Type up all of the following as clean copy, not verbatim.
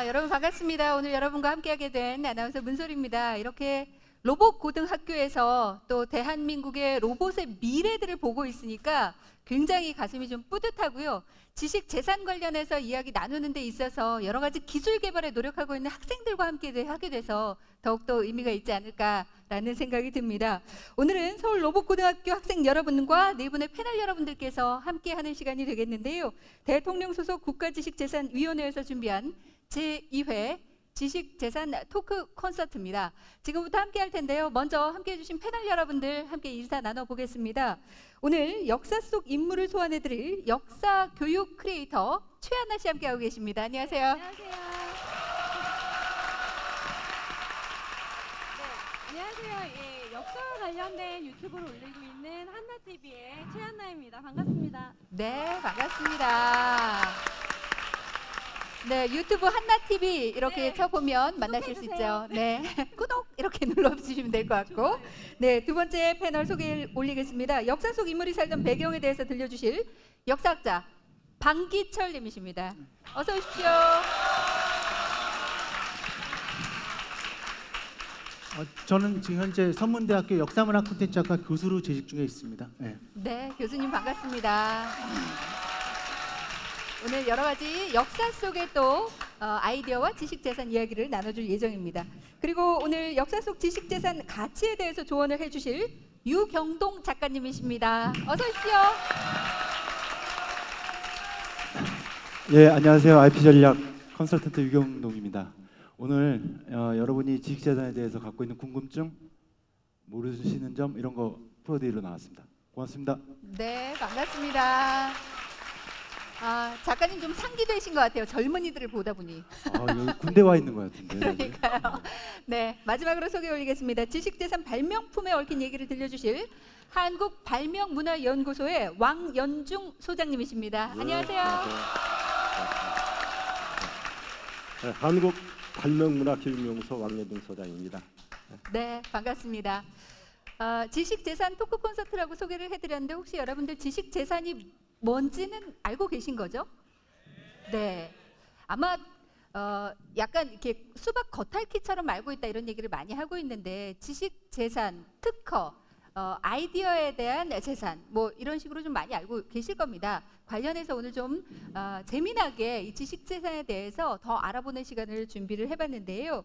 여러분 반갑습니다. 오늘 여러분과 함께하게 된 아나운서 문소리입니다. 이렇게 로봇 고등학교에서 또 대한민국의 로봇의 미래들을 보고 있으니까 굉장히 가슴이 좀 뿌듯하고요. 지식 재산 관련해서 이야기 나누는 데 있어서 여러 가지 기술 개발에 노력하고 있는 학생들과 함께 하게 돼서 더욱더 의미가 있지 않을까라는 생각이 듭니다. 오늘은 서울 로봇고등학교 학생 여러분과 네 분의 패널 여러분들께서 함께하는 시간이 되겠는데요. 대통령 소속 국가지식재산위원회에서 준비한 제2회 지식재산 토크 콘서트입니다. 지금부터 함께 할 텐데요. 먼저 함께 해주신 패널 여러분들 함께 인사 나눠보겠습니다. 오늘 역사 속 인물을 소환해드릴 역사 교육 크리에이터 최한나 씨 함께하고 계십니다. 안녕하세요. 안녕하세요. 네, 안녕하세요. 예, 역사와 관련된 유튜브를 올리고 있는 한나TV의 최한나입니다. 반갑습니다. 네, 반갑습니다. 네, 유튜브 한나TV 이렇게 쳐보면 만나실 수 있죠. 네, 구독 이렇게 눌러주시면 될 것 같고. 네, 두 번째 패널 소개 올리겠습니다. 역사 속 인물이 살던 배경에 대해서 들려주실 역사학자 방기철 님이십니다. 어서 오십시오. 저는 지금 현재 선문대학교 역사문화 콘텐츠학과 교수로 재직 중에 있습니다. 네, 교수님 반갑습니다. 오늘 여러 가지 역사 속의 또 아이디어와 지식재산 이야기를 나눠줄 예정입니다. 그리고 오늘 역사 속 지식재산 가치에 대해서 조언을 해주실 유경동 작가님이십니다. 어서 오십시오. 예, 안녕하세요. IP전략 컨설턴트 유경동입니다. 오늘 여러분이 지식재산에 대해서 갖고 있는 궁금증, 모르시는 점 이런 거 풀어드리러 나왔습니다. 고맙습니다. 네, 반갑습니다. 작가님 좀 상기되신 것 같아요. 젊은이들을 보다 보니. 여기 군대 와 있는 것 같은데. 그러니까요. 네, 마지막으로 소개 올리겠습니다. 지식재산 발명품에 얽힌 얘기를 들려주실 한국발명문화연구소의 왕연중 소장님이십니다. 네, 안녕하세요. 네, 한국발명문화기획연구소 왕연중 소장입니다. 네, 반갑습니다. 지식재산 토크 콘서트라고 소개를 해드렸는데 혹시 여러분들 지식재산이 뭔지는 알고 계신 거죠? 네, 아마 약간 이렇게 수박 겉핥기처럼 알고 있다 이런 얘기를 많이 하고 있는데 지식재산, 특허, 아이디어에 대한 재산 뭐 이런 식으로 좀 많이 알고 계실 겁니다. 관련해서 오늘 좀 재미나게 이 지식재산에 대해서 더 알아보는 시간을 준비를 해봤는데요.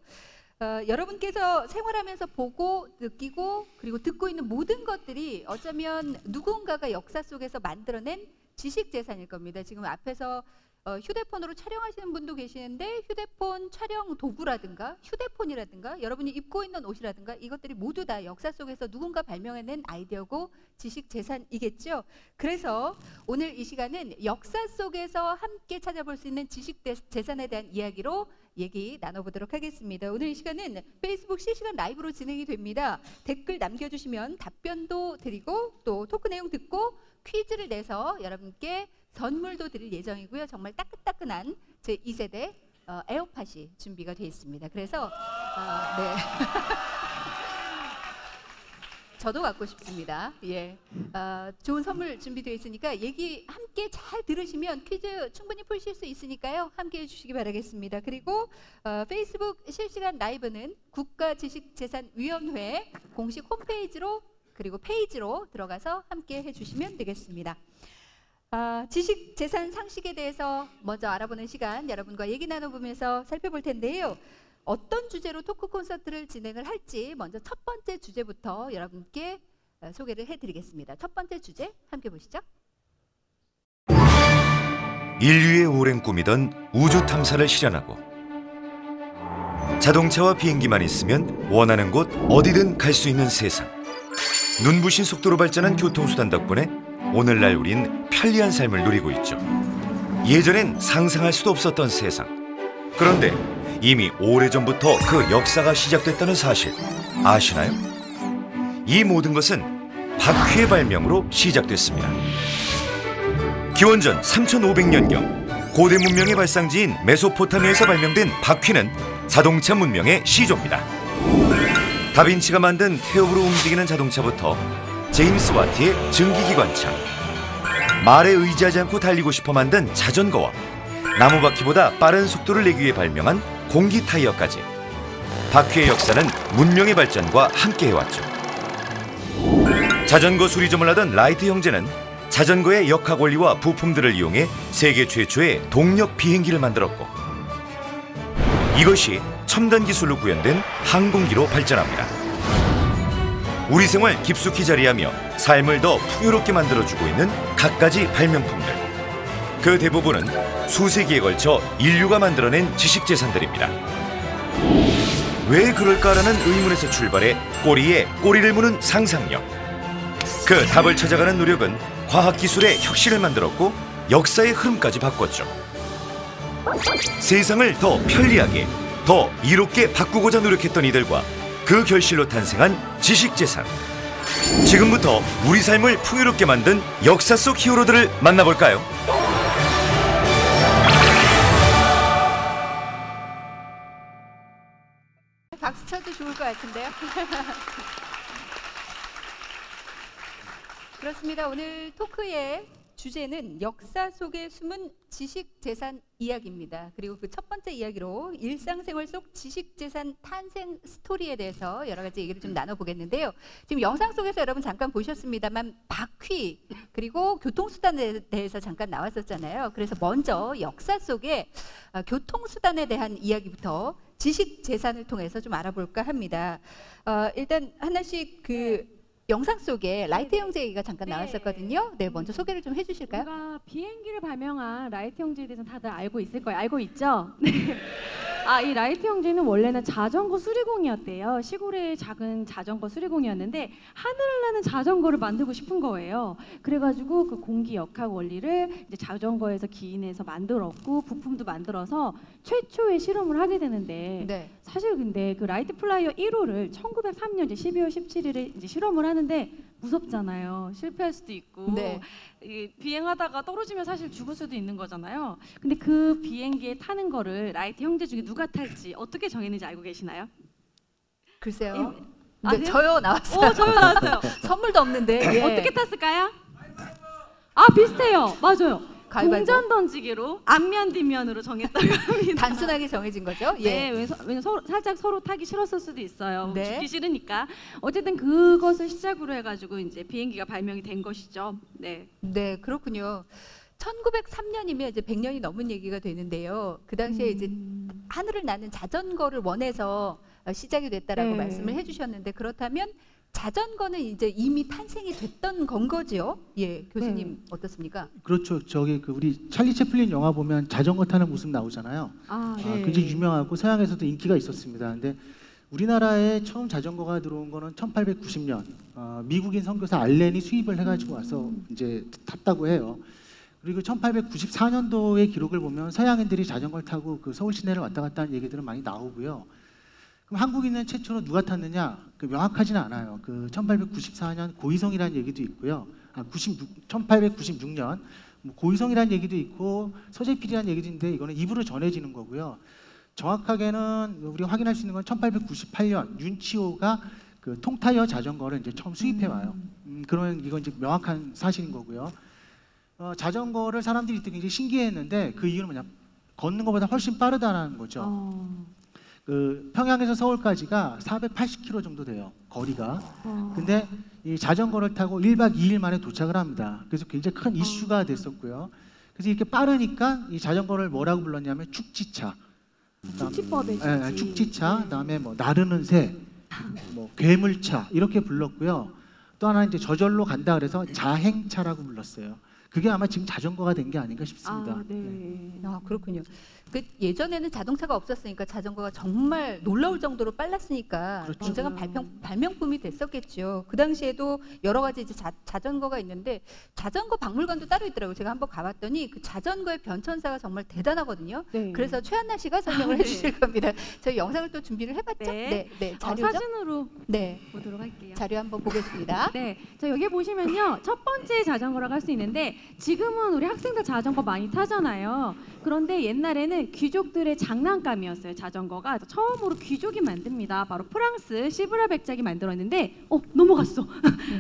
여러분께서 생활하면서 보고 느끼고 그리고 듣고 있는 모든 것들이 어쩌면 누군가가 역사 속에서 만들어낸 지식재산일 겁니다. 지금 앞에서 휴대폰으로 촬영하시는 분도 계시는데 휴대폰 촬영 도구라든가 휴대폰이라든가 여러분이 입고 있는 옷이라든가 이것들이 모두 다 역사 속에서 누군가 발명해낸 아이디어고 지식재산이겠죠. 그래서 오늘 이 시간은 역사 속에서 함께 찾아볼 수 있는 지식재산에 대한 이야기로 얘기 나눠보도록 하겠습니다. 오늘 이 시간은 페이스북 실시간 라이브로 진행이 됩니다. 댓글 남겨주시면 답변도 드리고 또 토크 내용 듣고 퀴즈를 내서 여러분께 선물도 드릴 예정이고요. 정말 따끈따끈한 제2세대 에어팟이 준비가 되어 있습니다. 그래서 네. 저도 갖고 싶습니다. 예, 좋은 선물 준비되어 있으니까 얘기 함께 잘 들으시면 퀴즈 충분히 푸실 수 있으니까요. 함께 해주시기 바라겠습니다. 그리고 페이스북 실시간 라이브는 국가지식재산위원회 공식 홈페이지로 그리고 페이지로 들어가서 함께 해주시면 되겠습니다. 지식재산 상식에 대해서 먼저 알아보는 시간 여러분과 얘기 나눠보면서 살펴볼 텐데요. 어떤 주제로 토크 콘서트를 진행을 할지 먼저 첫 번째 주제부터 여러분께 소개를 해드리겠습니다. 첫 번째 주제 함께 보시죠. 인류의 오랜 꿈이던 우주 탐사를 실현하고 자동차와 비행기만 있으면 원하는 곳 어디든 갈 수 있는 세상. 눈부신 속도로 발전한 교통수단 덕분에 오늘날 우린 편리한 삶을 누리고 있죠. 예전엔 상상할 수도 없었던 세상. 그런데 이미 오래전부터 그 역사가 시작됐다는 사실 아시나요? 이 모든 것은 바퀴의 발명으로 시작됐습니다. 기원전 3500년경 고대 문명의 발상지인 메소포타미아에서 발명된 바퀴는 자동차 문명의 시조입니다. 다빈치가 만든 태엽으로 움직이는 자동차부터 제임스 와트의 증기기관차, 말에 의지하지 않고 달리고 싶어 만든 자전거와 나무바퀴보다 빠른 속도를 내기 위해 발명한 공기 타이어까지 바퀴의 역사는 문명의 발전과 함께 해왔죠. 자전거 수리점을 하던 라이트 형제는 자전거의 역학 원리와 부품들을 이용해 세계 최초의 동력 비행기를 만들었고 이것이 첨단 기술로 구현된 항공기로 발전합니다. 우리 생활 깊숙이 자리하며 삶을 더 풍요롭게 만들어주고 있는 갖가지 발명품들. 그 대부분은 수세기에 걸쳐 인류가 만들어낸 지식재산들입니다. 왜 그럴까라는 의문에서 출발해 꼬리에 꼬리를 무는 상상력. 그 답을 찾아가는 노력은 과학기술의 혁신을 만들었고 역사의 흐름까지 바꿨죠. 세상을 더 편리하게, 더 이롭게 바꾸고자 노력했던 이들과 그 결실로 탄생한 지식재산. 지금부터 우리 삶을 풍요롭게 만든 역사 속 히어로들을 만나볼까요? 박수 쳐도 좋을 것 같은데요. 그렇습니다. 오늘 토크의 주제는 역사 속에 숨은 지식재산 이야기입니다. 그리고 그 첫 번째 이야기로 일상생활 속 지식재산 탄생 스토리에 대해서 여러 가지 얘기를 좀 나눠보겠는데요. 지금 영상 속에서 여러분 잠깐 보셨습니다만 바퀴 그리고 교통수단에 대해서 잠깐 나왔었잖아요. 그래서 먼저 역사 속에 교통수단에 대한 이야기부터 지식재산을 통해서 좀 알아볼까 합니다. 일단 하나씩 그 영상 속에 라이트 형제 얘기가 잠깐 나왔었거든요. 네, 먼저 소개를 좀 해주실까요? 우리가 비행기를 발명한 라이트 형제에 대해서 다들 알고 있을 거예요. 알고 있죠? 네. 이 라이트 형제는 원래는 자전거 수리공이었대요. 시골의 작은 자전거 수리공이었는데 하늘을 나는 자전거를 만들고 싶은 거예요. 그래가지고 그 공기 역학 원리를 이제 자전거에서 기인해서 만들었고 부품도 만들어서 최초의 실험을 하게 되는데 네. 사실 근데 그 라이트 플라이어 1호를 1903년 이제 12월 17일에 이제 실험을 하는데 무섭잖아요. 실패할 수도 있고 네. 비행하다가 떨어지면 사실 죽을 수도 있는 거잖아요. 근데 그 비행기에 타는 거를 라이트 형제 중에 누가 탈지 어떻게 정했는지 알고 계시나요? 글쎄요. 아, 네, 저요 나왔어요. 저요 나왔어요. 선물도 없는데. 예. 어떻게 탔을까요? 비슷해요. 맞아요. 가위바위보? 동전 던지기로 앞면 뒷면으로 정했다고 합니다. 단순하게 정해진 거죠? 예. 네, 왜냐면 살짝 서로 타기 싫었을 수도 있어요. 네. 죽기 싫으니까. 어쨌든 그것을 시작으로 해가지고 이제 비행기가 발명이 된 것이죠. 네. 네, 그렇군요. 1903년이면 이제 100년이 넘은 얘기가 되는데요. 그 당시에 이제 하늘을 나는 자전거를 원해서 시작이 됐다라고 네. 말씀을 해주셨는데 그렇다면 자전거는 이제 이미 탄생이 됐던 건 거죠? 예, 교수님 네. 어떻습니까? 그렇죠. 저기 그 우리 찰리 채플린 영화 보면 자전거 타는 모습 나오잖아요. 네. 굉장히 유명하고 서양에서도 인기가 있었습니다. 근데 우리나라에 처음 자전거가 들어온 거는 1890년 미국인 선교사 알렌이 수입을 해가지고 와서 이제 탔다고 해요. 그리고 1894년도의 기록을 보면 서양인들이 자전거를 타고 그 서울 시내를 왔다 갔다 하는 얘기들은 많이 나오고요. 그럼 한국인은 최초로 누가 탔느냐? 명확하지는 않아요. 그 1894년 고희성이라는 얘기도 있고요. 1896년 고희성이라는 얘기도 있고 서재필이라는 얘기도 있는데 이거는 입으로 전해지는 거고요. 정확하게는 우리 확인할 수 있는 건 1898년 윤치호가 그 통타이어 자전거를 이제 처음 수입해 와요. 그러면 이건 이제 명확한 사실인 거고요. 자전거를 사람들이 굉장히 신기해했는데 그 이유는 뭐냐? 걷는 것보다 훨씬 빠르다는 거죠. 그 평양에서 서울까지가 480km 정도 돼요. 거리가. 근데 이 자전거를 타고 1박 2일 만에 도착을 합니다. 그래서 굉장히 큰 이슈가 됐었고요. 그래서 이렇게 빠르니까 이 자전거를 뭐라고 불렀냐면 축지차. 축지법에 축지차. 그다음에 뭐 나르는 새, 뭐 괴물차 이렇게 불렀고요. 또 하나 이제 저절로 간다 그래서 자행차라고 불렀어요. 그게 아마 지금 자전거가 된 게 아닌가 싶습니다. 네. 그렇군요. 그 예전에는 자동차가 없었으니까 자전거가 정말 놀라울 정도로 빨랐으니까 그렇죠. 굉장한 발명품이 됐었겠죠. 그 당시에도 여러 가지 이제 자전거가 있는데 자전거 박물관도 따로 있더라고요. 제가 한번 가봤더니 그 자전거의 변천사가 정말 대단하거든요. 네. 그래서 최한나 씨가 설명을 해주실 겁니다. 저희 영상을 또 준비를 해봤죠? 네. 네, 자료죠? 사진으로 네. 보도록 할게요. 자료 한번 보겠습니다. 네, 자 여기 보시면요, 첫 번째 자전거라고 할 수 있는데 지금은 우리 학생들 자전거 많이 타잖아요. 그런데 옛날에는 귀족들의 장난감이었어요. 자전거가 그래서 처음으로 귀족이 만듭니다. 바로 프랑스 시브라 백작이 만들었는데, 넘어갔어.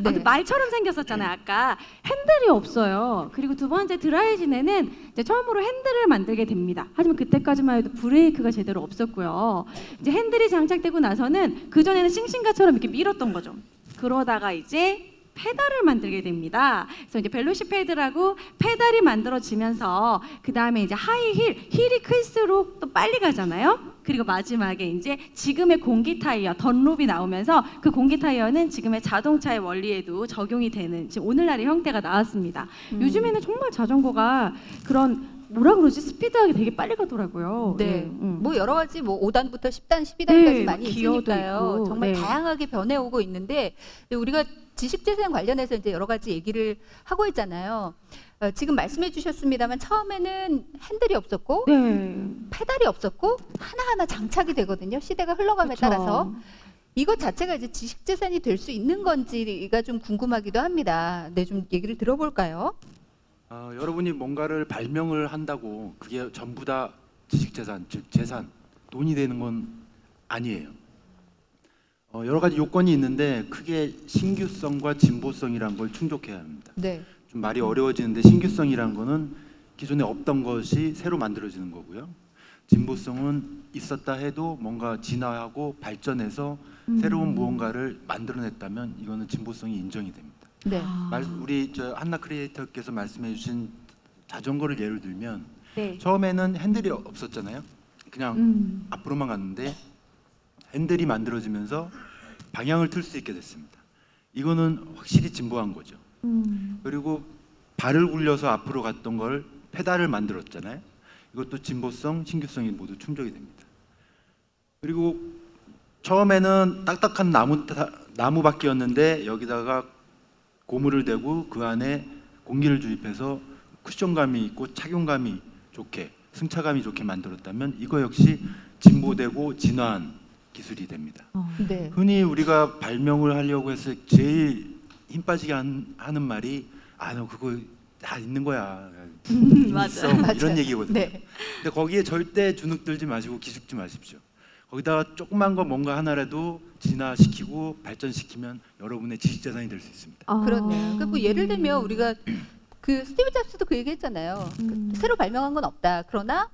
네. 말처럼 생겼었잖아요. 아까 핸들이 없어요. 그리고 두 번째 드라이진에는 이제 처음으로 핸들을 만들게 됩니다. 하지만 그때까지만 해도 브레이크가 제대로 없었고요. 이제 핸들이 장착되고 나서는 그 전에는 싱싱가처럼 이렇게 밀었던 거죠. 그러다가 이제 페달을 만들게 됩니다. 그래서 이제 벨로시페드라고 페달이 만들어지면서 그 다음에 이제 힐이 클수록 또 빨리 가잖아요. 그리고 마지막에 이제 지금의 공기 타이어 던롭이 나오면서 그 공기 타이어는 지금의 자동차의 원리에도 적용이 되는 지금 오늘날의 형태가 나왔습니다. 요즘에는 정말 자전거가 그런 뭐라 그러지? 스피드하게 되게 빨리 가더라고요. 네, 뭐 여러 가지 뭐 5단부터 10단, 12단까지 네, 많이 기어도 있으니까요. 있고, 정말 네. 다양하게 변해오고 있는데 우리가 지식재산 관련해서 이제 여러 가지 얘기를 하고 있잖아요. 지금 말씀해 주셨습니다만 처음에는 핸들이 없었고 네. 페달이 없었고 하나하나 장착이 되거든요. 시대가 흘러감에 그쵸. 따라서. 이것 자체가 이제 지식재산이 될 수 있는 건지가 좀 궁금하기도 합니다. 네, 좀 얘기를 들어볼까요? 여러분이 뭔가를 발명을 한다고 그게 전부 다 지식재산, 즉 재산, 돈이 되는 건 아니에요. 여러 가지 요건이 있는데 크게 신규성과 진보성이라는 걸 충족해야 합니다. 네. 좀 말이 어려워지는데 신규성이라는 거는 기존에 없던 것이 새로 만들어지는 거고요. 진보성은 있었다 해도 뭔가 진화하고 발전해서 새로운 무언가를 만들어냈다면 이거는 진보성이 인정이 됩니다. 네. 우리 한나 크리에이터께서 말씀해주신 자전거를 예를 들면 네. 처음에는 핸들이 없었잖아요. 그냥 앞으로만 갔는데 핸들이 만들어지면서 방향을 틀 수 있게 됐습니다. 이거는 확실히 진보한 거죠. 그리고 발을 굴려서 앞으로 갔던 걸 페달을 만들었잖아요. 이것도 진보성, 신규성이 모두 충족이 됩니다. 그리고 처음에는 딱딱한 나무밖에였는데 여기다가 고무를 대고 그 안에 공기를 주입해서 쿠션감이 있고 착용감이 좋게, 승차감이 좋게 만들었다면 이거 역시 진보되고 진화한 기술이 됩니다. 네. 흔히 우리가 발명을 하려고 해서 제일 힘 빠지게 하는 말이 너 그거 다 있는 거야. 있어. 이런 얘기거든요. 네. 근데 거기에 절대 주눅 들지 마시고 기죽지 마십시오. 거기다가 조그만 거 뭔가 하나라도 진화시키고 발전시키면 여러분의 지식재산이 될 수 있습니다. 그렇네요. 그러니까 뭐 예를 들면 우리가 그 스티브 잡스도 그 얘기했잖아요. 새로 발명한 건 없다. 그러나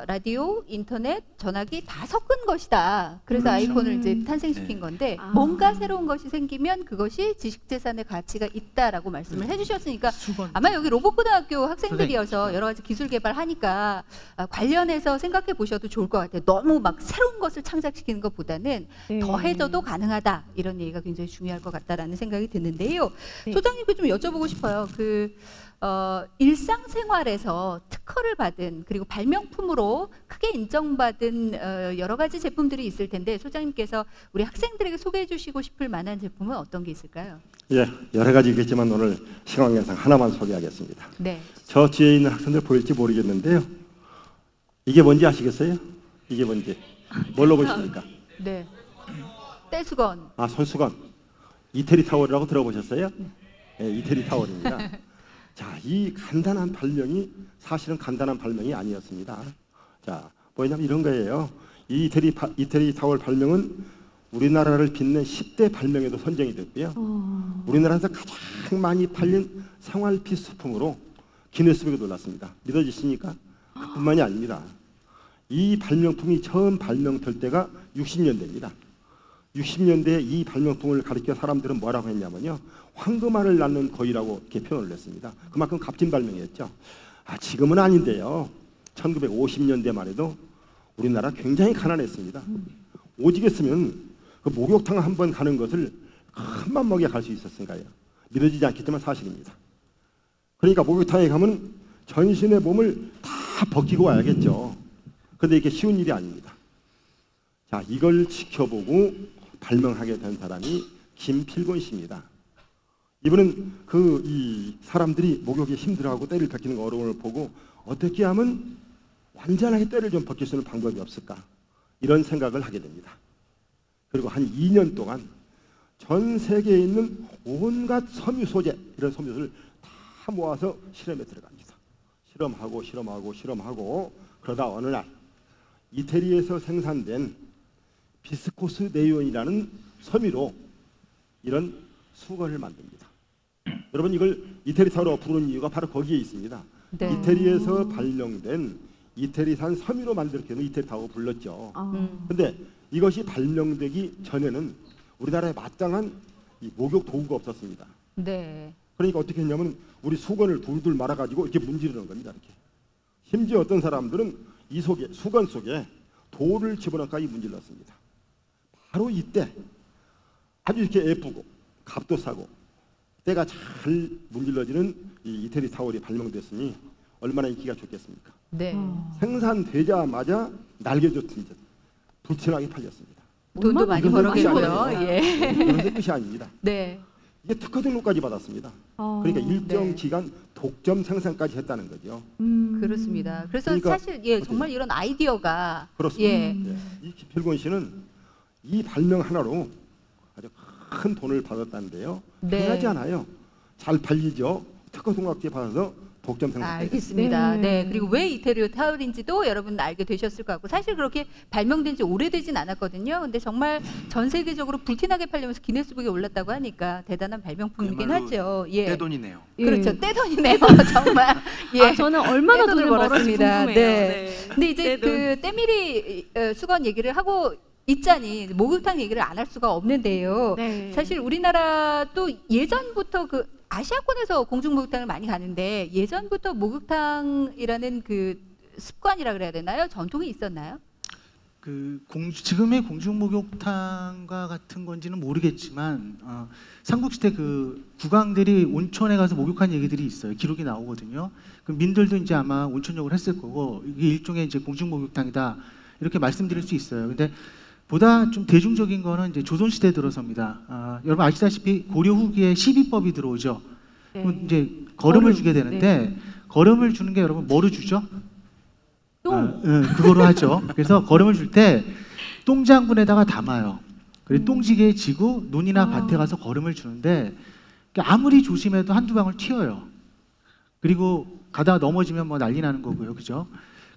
라디오, 인터넷, 전화기 다 섞은 것이다. 그래서 아이폰을 이제 탄생시킨 건데 뭔가 새로운 것이 생기면 그것이 지식재산의 가치가 있다라고 말씀을 해주셨으니까 아마 여기 로봇고등학교 학생들이어서 여러 가지 기술 개발하니까 관련해서 생각해 보셔도 좋을 것 같아요. 너무 막 새로운 것을 창작시키는 것보다는 더해져도 가능하다. 이런 얘기가 굉장히 중요할 것 같다라는 생각이 드는데요. 소장님께 좀 여쭤보고 싶어요. 일상생활에서 특허를 받은 그리고 발명품으로 크게 인정받은 여러 가지 제품들이 있을 텐데 소장님께서 우리 학생들에게 소개해 주시고 싶을 만한 제품은 어떤 게 있을까요? 예, 여러 가지 있겠지만 오늘 시간 관계상 하나만 소개하겠습니다. 네. 저 뒤에 있는 학생들 보일지 모르겠는데요. 이게 뭔지 아시겠어요? 이게 뭔지 뭘로 보십니까? 네. 떼수건. 손수건. 이태리 타월이라고 들어보셨어요? 네, 이태리 타월입니다. 자, 이 간단한 발명이 사실은 간단한 발명이 아니었습니다. 자, 뭐냐면 이런 거예요. 이 이태리 타월 발명은 우리나라를 빛낸 10대 발명에도 선정이 됐고요. 우리나라에서 가장 많이 팔린 생활 필수품으로 기네스북에 올랐습니다. 믿어지십니까? 그뿐만이 아닙니다. 이 발명품이 처음 발명될 때가 60년대입니다. 60년대에 이 발명품을 가리켜 사람들은 뭐라고 했냐면요. 황금알을 낳는 거위라고 이렇게 표현을 했습니다. 그만큼 값진 발명이었죠. 지금은 아닌데요. 1950년대만 해도 우리나라 굉장히 가난했습니다. 오직했으면 그 목욕탕 한 번 가는 것을 큰맘 먹여 갈 수 있었을까요? 믿어지지 않겠지만 사실입니다. 그러니까 목욕탕에 가면 전신의 몸을 다 벗기고 와야겠죠. 그런데 이게 쉬운 일이 아닙니다. 자, 이걸 지켜보고 발명하게 된 사람이 김필곤 씨입니다. 이분은 이 사람들이 목욕이 힘들어하고 때를 벗기는 어려움을 보고 어떻게 하면 완전하게 때를 좀 벗길 수 있는 방법이 없을까? 이런 생각을 하게 됩니다. 그리고 한 2년 동안 전 세계에 있는 온갖 섬유 소재 이런 섬유를 다 모아서 실험에 들어갑니다. 실험하고 그러다 어느 날 이태리에서 생산된 비스코스 네이온이라는 섬유로 이런 수건을 만듭니다. 여러분 이걸 이태리 타워라고 부르는 이유가 바로 거기에 있습니다. 네. 이태리에서 발명된 이태리산 섬유로 만들었기 때문에 이태리 타워 불렀죠. 근데 이것이 발명되기 전에는 우리나라에 마땅한 이 목욕 도구가 없었습니다. 네. 그러니까 어떻게 했냐면 우리 수건을 둘둘 말아가지고 이렇게 문지르는 겁니다. 이렇게. 심지어 어떤 사람들은 이 속에 수건 속에 돌을 집어넣어까지 문질렀습니다. 바로 이때 아주 이렇게 예쁘고 값도 싸고 때가 잘 문질러지는 이 이태리 타월이 발명됐으니 얼마나 인기가 좋겠습니까? 네. 생산되자마자 날개좋던 듯 불티나게 팔렸습니다. 돈도 많이 벌었겠고요. 예. 그런데 끝이 아닙니다. 네. 이게 특허 등록까지 받았습니다. 그러니까 일정 네. 기간 독점 생산까지 했다는 거죠. 그렇습니다. 그래서 그러니까 사실 예, 정말 이런 아이디어가 그렇습니다. 예. 이 기필곤 씨는 이 발명 하나로 아주 큰 돈을 받았다는데요. 네. 흔하지 않아요. 잘 팔리죠. 특허 등록까지 받아서 독점 생산. 알겠습니다. 네. 네. 그리고 왜 이태리 타월인지도 여러분 알게 되셨을 것 같고 사실 그렇게 발명된 지 오래되진 않았거든요. 근데 정말 전 세계적으로 불티나게 팔리면서 기네스북에 올랐다고 하니까 대단한 발명품이긴 하죠. 예. 떼돈이네요. 그렇죠. 떼돈이네요. 정말. 예. 저는 얼마나 떼돈을 돈을 벌었을지 벌었습니다. 궁금해요. 네. 근데 이제 떼돈. 그 때밀이 수건 얘기를 하고 있자니 목욕탕 얘기를 안 할 수가 없는데요. 네. 사실 우리나라도 예전부터 그 아시아권에서 공중목욕탕을 많이 가는데 예전부터 목욕탕이라는 그 습관이라 그래야 되나요? 전통이 있었나요? 지금의 공중목욕탕과 같은 건지는 모르겠지만 삼국시대 그 국왕들이 온천에 가서 목욕한 얘기들이 있어요. 기록이 나오거든요. 그 민들도 이제 아마 온천욕을 했을 거고 이게 일종의 이제 공중목욕탕이다 이렇게 말씀드릴 수 있어요. 근데 보다 좀 대중적인 거는 이제 조선시대 들어서입니다. 여러분 아시다시피 고려 후기에 시비법이 들어오죠. 네. 그럼 이제 거름을 주게 되는데 거름을 주는 게 여러분 뭐로 주죠? 그거로 하죠. 그래서 거름을 줄 때 똥장군에다가 담아요. 그리고 똥지게에 지고 논이나 밭에 가서 거름을 주는데 아무리 조심해도 한두 방울 튀어요. 그리고 가다가 넘어지면 뭐 난리 나는 거고요. 그죠?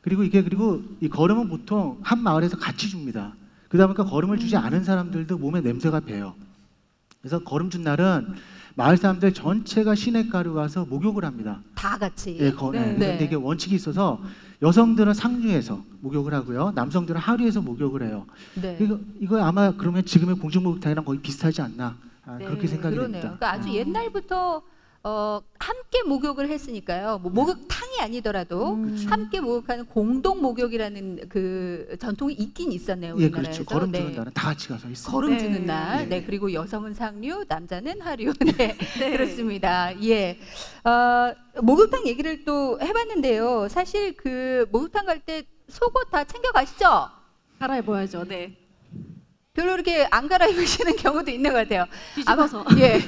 그리고 이 거름은 보통 한 마을에서 같이 줍니다. 그러다 보니까 거름을 주지 않은 사람들도 몸에 냄새가 배요. 그래서 거름 준 날은 마을 사람들 전체가 시냇가로 가서 목욕을 합니다. 다 같이. 예, 네. 그런데 이게 원칙이 있어서 여성들은 상류에서 목욕을 하고요, 남성들은 하류에서 목욕을 해요. 네. 이거 아마 그러면 지금의 공중목욕탕이랑 거의 비슷하지 않나 그렇게 생각이 그러네요. 됩니다. 그러니까 아주 옛날부터 함께 목욕을 했으니까요. 뭐 목욕탕이 아니더라도 함께 목욕하는 공동 목욕이라는 그 전통이 있긴 있었네요. 예, 우리나라에서. 그렇죠. 거름 주는 네. 날은 다 같이 가서 있습니다. 거름 주는 네. 날. 네. 그리고 여성은 상류, 남자는 하류. 네. 그렇습니다. 예. 목욕탕 얘기를 또 해봤는데요. 사실 그 목욕탕 갈 때 속옷 다 챙겨 가시죠? 갈아입어야죠. 네. 별로 이렇게 안 갈아입으시는 경우도 있는 것 같아요. 뒤집어서. 예.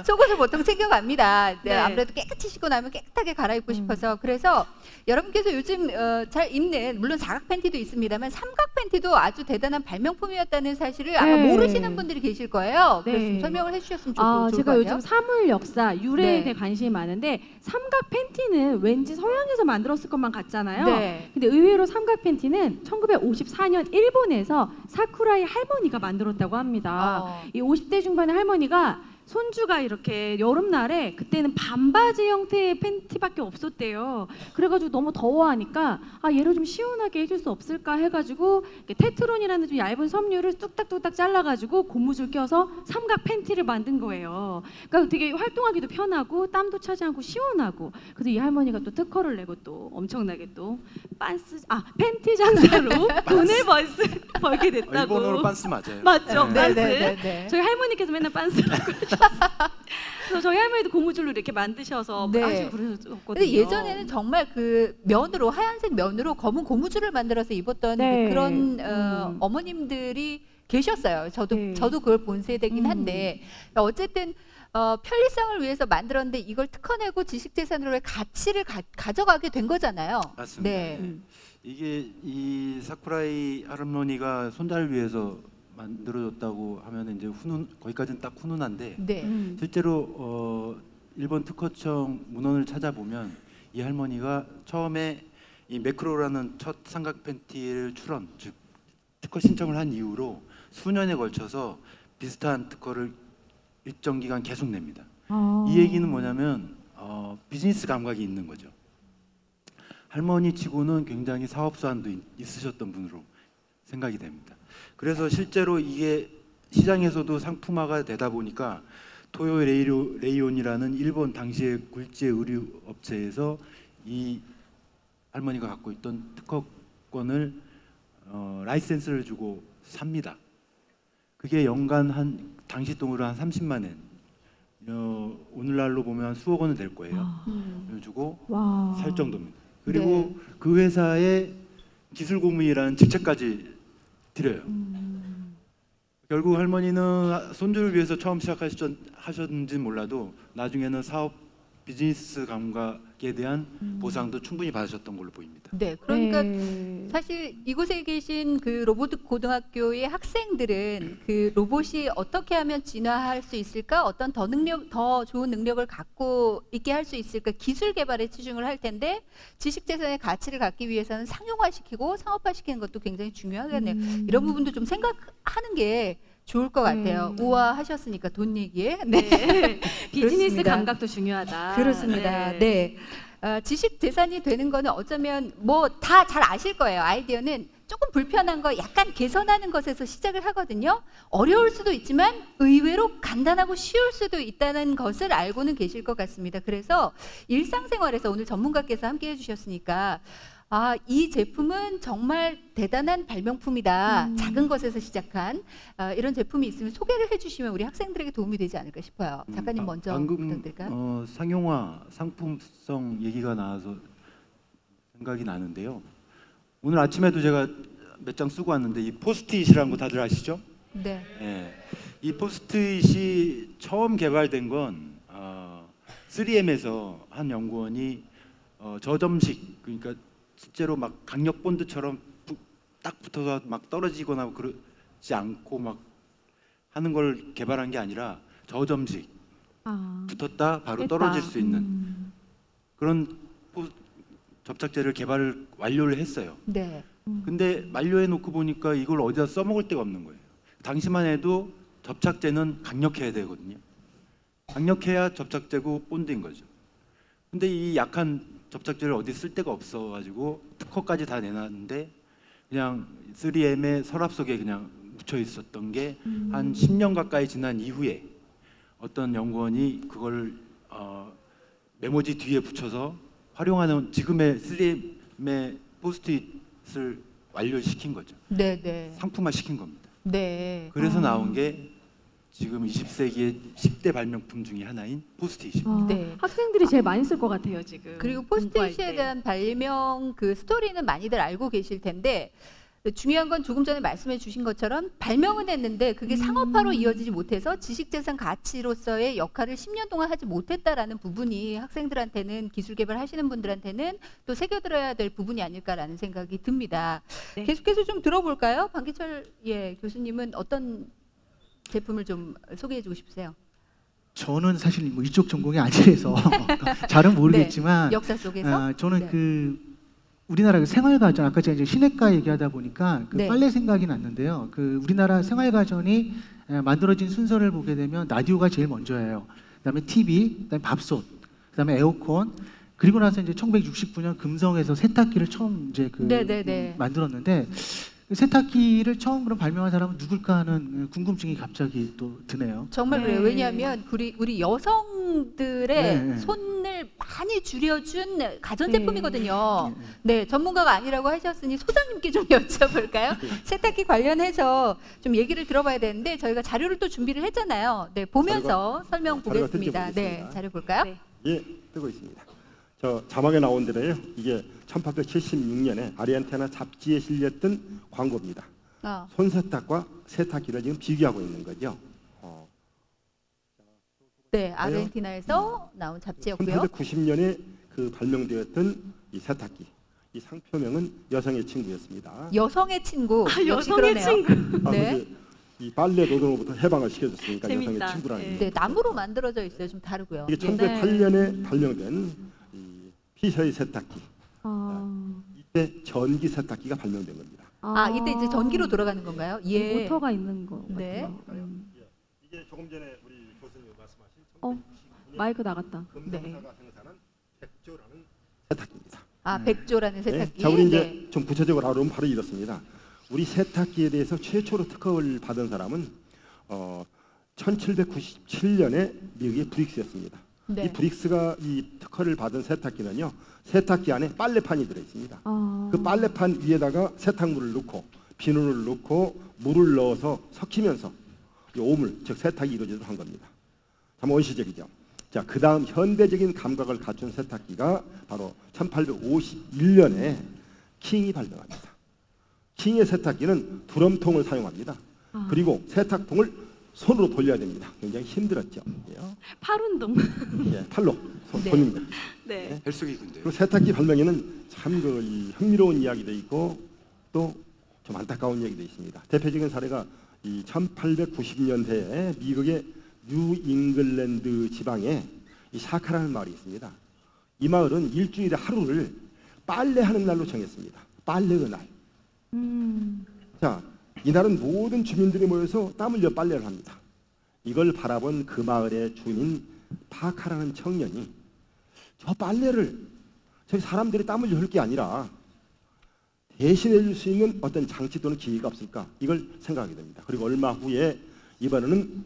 속옷을 보통 챙겨갑니다. 네, 네. 아무래도 깨끗이 씻고 나면 깨끗하게 갈아입고 싶어서. 그래서 여러분께서 요즘 잘 입는 물론 사각 팬티도 있습니다만 삼각 팬티도 아주 대단한 발명품이었다는 사실을 아마 네. 모르시는 분들이 계실 거예요. 네. 그래서 좀 설명을 해주셨으면 좋을 것 제가 같아요. 요즘 사물 역사, 유래에 네. 대해 관심이 많은데 삼각 팬티는 왠지 서양에서 만들었을 것만 같잖아요. 네. 근데 의외로 삼각 팬티는 1954년 일본에서 사쿠라이 할머니가 만들었다고 합니다. 이 50대 중반의 할머니가 손주가 이렇게 여름날에 그때는 반바지 형태의 팬티밖에 없었대요. 그래가지고 너무 더워하니까 얘를 좀 시원하게 해줄 수 없을까 해가지고 테트론이라는 좀 얇은 섬유를 뚝딱뚝딱 잘라가지고 고무줄 껴서 삼각 팬티를 만든 거예요. 그러니까 되게 활동하기도 편하고 땀도 차지 않고 시원하고. 그래서 이 할머니가 또 특허를 내고 또 엄청나게 또 팬티 장사로 돈을 벌게 됐다고. 일본어로 빤스 맞아요. 맞죠? 네, 빤스. 네, 네. 저희 할머니께서 맨날 빤스라고 그래서 저희 할머니도 고무줄로 이렇게 만드셔서 네. 하시고 그러셨거든요. 근데 예전에는 정말 그 면으로 하얀색 면으로 검은 고무줄을 만들어서 입었던 네. 그런 어머님들이 계셨어요. 네. 저도 그걸 본 세대긴 한데 어쨌든 편리성을 위해서 만들었는데 이걸 특허내고 지식재산으로의 가치를 가져가게 된 거잖아요. 맞습니다. 네. 이게 이 사쿠라이 할머니가 손자를 위해서 만들어줬다고 하면 이제 거기까지는 딱 훈훈한데 네. 실제로 일본 특허청 문헌을 찾아보면 이 할머니가 처음에 이 매크로라는 첫 삼각 팬티를 출원, 즉 특허 신청을 한 이후로 수년에 걸쳐서 비슷한 특허를 일정 기간 계속 냅니다. 이 얘기는 뭐냐면 비즈니스 감각이 있는 거죠. 할머니 치고는 굉장히 사업 수완도 있으셨던 분으로 생각이 됩니다. 그래서 실제로 이게 시장에서도 상품화가 되다 보니까 토요 레이온이라는 일본 당시의 굴지의 의류 업체에서 이 할머니가 갖고 있던 특허권을 라이센스를 주고 삽니다. 그게 연간 한 당시 돈으로 한 30만 엔, 오늘날로 보면 수억 원은 될 거예요. 를 주고 살 정도입니다. 그리고 네. 그 회사의 기술 고문이라는 직책까지 드려요. 결국 할머니는 손주를 위해서 처음 시작하셨는지는 몰라도 나중에는 사업 비즈니스 감각에 대한 보상도 충분히 받으셨던 걸로 보입니다. 네, 그러니까 사실 이곳에 계신 그 로봇 고등학교의 학생들은 그 로봇이 어떻게 하면 진화할 수 있을까, 어떤 더 좋은 능력을 갖고 있게 할 수 있을까, 기술 개발에 치중을 할 텐데 지식재산의 가치를 갖기 위해서는 상용화시키고 상업화시키는 것도 굉장히 중요하겠네요. 이런 부분도 좀 생각하는 게 좋을 것 같아요. 우아하셨으니까 돈 얘기에. 네. 비즈니스 그렇습니다. 감각도 중요하다. 그렇습니다. 네. 지식 재산이 되는 거는 어쩌면 뭐 다 잘 아실 거예요. 아이디어는 조금 불편한 거 약간 개선하는 것에서 시작을 하거든요. 어려울 수도 있지만 의외로 간단하고 쉬울 수도 있다는 것을 알고는 계실 것 같습니다. 그래서 일상생활에서 오늘 전문가께서 함께 해주셨으니까 이 제품은 정말 대단한 발명품이다. 작은 것에서 시작한 이런 제품이 있으면 소개를 해주시면 우리 학생들에게 도움이 되지 않을까 싶어요. 작가님 먼저 방금 부탁드릴까요? 상용화, 상품성 얘기가 나와서 생각이 나는데요. 오늘 아침에도 제가 몇 장 쓰고 왔는데 이 포스트잇이라는 거 다들 아시죠? 네. 예. 이 포스트잇이 처음 개발된 건 3M에서 한 연구원이 저점식, 그러니까 실제로 막 강력 본드처럼 딱 붙어서 막 떨어지거나 그러지 않고 막 하는 걸 개발한 게 아니라 저점식, 붙었다 바로 뺐다. 떨어질 수 있는 그런 접착제를 개발을 완료를 했어요. 네. 근데 만료해 놓고 보니까 이걸 어디다 써먹을 데가 없는 거예요. 당시만 해도 접착제는 강력해야 되거든요. 강력해야 접착제고 본드인 거죠. 근데 이 약한 접착제를 어디 쓸 데가 없어가지고 특허까지 다 내놨는데 그냥 3M의 서랍 속에 그냥 묻혀 있었던 게 한 10년 가까이 지난 이후에 어떤 연구원이 그걸 메모지 뒤에 붙여서 활용하는 지금의 3M의 포스트잇을 완료시킨 거죠. 네, 네. 상품화 시킨 겁니다. 네. 그래서 나온 게 지금 20세기의 10대 발명품 중에 하나인 포스트잇입니다. 네. 학생들이 제일 많이 쓸 것 같아요 지금. 그리고 공부할 포스트잇에 때. 대한 발명 그 스토리는 많이들 알고 계실 텐데 중요한 건 조금 전에 말씀해 주신 것처럼 발명은 했는데 그게 상업화로 이어지지 못해서 지식재산 가치로서의 역할을 10년 동안 하지 못했다라는 부분이 학생들한테는 기술 개발하시는 분들한테는 또 새겨들어야 될 부분이 아닐까라는 생각이 듭니다. 네. 계속해서 좀 들어볼까요? 방기철 교수님은 어떤 제품을 좀 소개해주고 싶으세요? 저는 사실 뭐 이쪽 전공이 아니라서 잘은 모르겠지만 역사 속에서 저는 네. 그 우리나라 그 생활가전 아까 제가 이제 시내가 얘기하다 보니까 그 네. 빨래 생각이 났는데요. 그 우리나라 생활가전이 만들어진 순서를 보게 되면 라디오가 제일 먼저예요. 그다음에 TV, 그다음에 밥솥, 그다음에 에어컨. 그리고 나서 이제 1969년 금성에서 세탁기를 처음 이제 만들었는데 세탁기를 처음 그럼 발명한 사람은 누굴까 하는 궁금증이 갑자기 또 드네요. 정말 네. 그래요. 왜냐하면 우리 여성들의 네. 손을 많이 줄여준 가전제품이거든요. 네. 네, 전문가가 아니라고 하셨으니 소장님께 좀 여쭤볼까요? 세탁기 관련해서 좀 얘기를 들어봐야 되는데 저희가 자료를 또 준비를 했잖아요. 네, 보면서 설명 자료가 보겠습니다. 네, 뜯겨보겠습니다. 자료 볼까요? 네. 예, 뜨고 있습니다. 저 자막에 나온 대로요. 이게 1876년에 아리안테나 잡지에 실렸던 광고입니다. 손세탁과 세탁기를 지금 비교하고 있는 거죠. 네, 아르헨티나에서 나온 잡지였고요. 1890년에 그 발명되었던 이 세탁기. 이 상표명은 여성의 친구였습니다. 여성의 친구. 역시 여성의 그러네요. 친구. 네. 이 빨래 노동으로부터 해방을 시켜줬으니까 재밌다. 여성의 친구라는 예. 네, 나무로 만들어져 있어요. 좀 다르고요. 이게 예. 1908년에 발명된 이 피셔의 세탁기. 아, 이때 전기 세탁기가 발명된 겁니다. 아, 이때 이제 전기로 돌아가는 건가요? 예. 모터가 있는 거 네. 같아요. 이게 조금 전에 우리 교수님 말씀하신 마이크 나갔다. 네. 금강사가 생산한 백조라는 세탁기입니다. 아, 백조라는 네. 세탁기. 자, 우리 이제 네. 좀 구체적으로 알아보면 바로 이렇습니다. 우리 세탁기에 대해서 최초로 특허를 받은 사람은 1797년에 미국의 브릭스였습니다. 네. 이 브릭스가 이 특허를 받은 세탁기는요, 세탁기 안에 빨래판이 들어 있습니다. 그 빨래판 위에다가 세탁물을 넣고 비누를 넣고 물을 넣어서 섞이면서 이 오물, 즉 세탁이 이루어지도록 한 겁니다. 참 원시적이죠. 자, 그 다음 현대적인 감각을 갖춘 세탁기가 바로 1851년에 킹이 발명합니다. 킹의 세탁기는 드럼통을 사용합니다. 그리고 세탁통을 손으로 돌려야 됩니다. 굉장히 힘들었죠. 팔 운동. 예, 팔로 네. 돌립니다. 네. 헬스기군데. 그리고 세탁기 발명에는 참 흥미로운 이야기도 있고 또 좀 안타까운 얘기도 있습니다. 대표적인 사례가 이 1890년대에 미국의 뉴 잉글랜드 지방에 이 사카라는 마을이 있습니다. 이 마을은 일주일에 하루를 빨래하는 날로 정했습니다. 빨래의 날. 자, 이날은 모든 주민들이 모여서 땀 흘려 빨래를 합니다. 이걸 바라본 그 마을의 주민 파카라는 청년이 저 빨래를 저희 사람들이 땀 흘려 할 게 아니라 대신해 줄 수 있는 어떤 장치 또는 기기가 없을까, 이걸 생각하게 됩니다. 그리고 얼마 후에 이번에는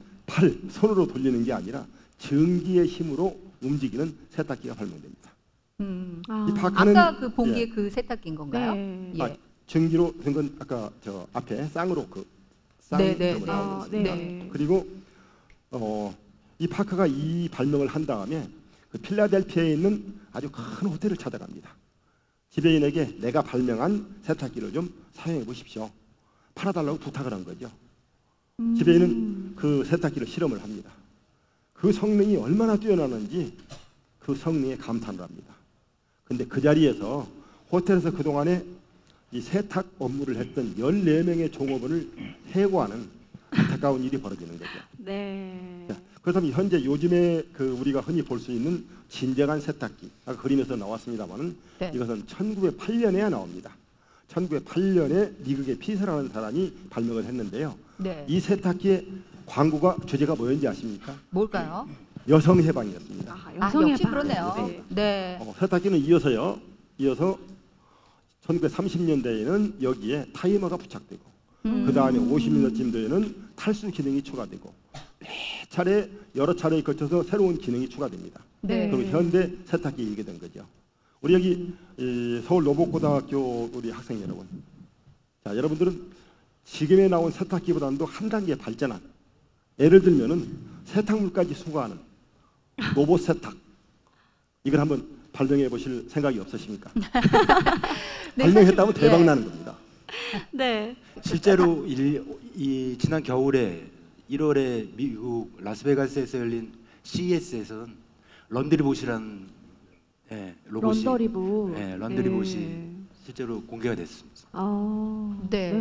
손으로 돌리는 게 아니라 전기의 힘으로 움직이는 세탁기가 발명됩니다. 이 파카는 아까 그 본 게 그 세탁기인 건가요? 네. 예. 전기로 된 건 아까 저 앞에 쌍으로 쌍 네, 네, 나오고 있습니다. 네. 그리고 이 파카가 이 발명을 한 다음에 그 필라델피아에 있는 아주 큰 호텔을 찾아갑니다. 지배인에게 내가 발명한 세탁기를 좀 사용해 보십시오. 팔아달라고 부탁을 한 거죠. 지배인은 그 세탁기를 실험을 합니다. 그 성능이 얼마나 뛰어나는지 그 성능에 감탄을 합니다. 근데 그 자리에서 호텔에서 그동안에 이 세탁 업무를 했던 14명의 종업원을 해고하는 안타까운 일이 벌어지는 거죠. 네. 자, 그래서 현재 요즘에 그 우리가 흔히 볼 수 있는 진정한 세탁기, 아까 그림에서 나왔습니다만은 네. 이것은 1908년에야 나옵니다. 1908년에 미국의 피서라는 사람이 발명을 했는데요. 네. 이 세탁기의 광고가 주제가 뭐였는지 아십니까? 뭘까요? 여성 해방이었습니다. 여성의 역시 방. 그러네요. 네. 네. 세탁기는 이어서 1930년대에는 여기에 타이머가 부착되고 그 다음에 50년대쯤 탈수 기능이 추가되고 여러 차례에 걸쳐서 새로운 기능이 추가됩니다. 네. 그리고 현대 세탁기에 이르게 된 거죠. 우리 여기 서울 로봇고등학교 우리 학생 여러분, 자, 여러분들은 지금에 나온 세탁기보다도 한 단계 발전한, 예를 들면은 세탁물까지 수거하는 로봇 세탁, 이걸 한번 발명해 보실 생각이 없으십니까? 네, 발명했다면 사실, 대박 예. 나는 겁니다. 네. 실제로 지난 겨울에 1월에 미국 라스베가스에서 열린 CES에서는 런드리봇이라는 로봇이 런더리봇. 런드리봇이 네. 실제로 공개가 됐습니다. 네.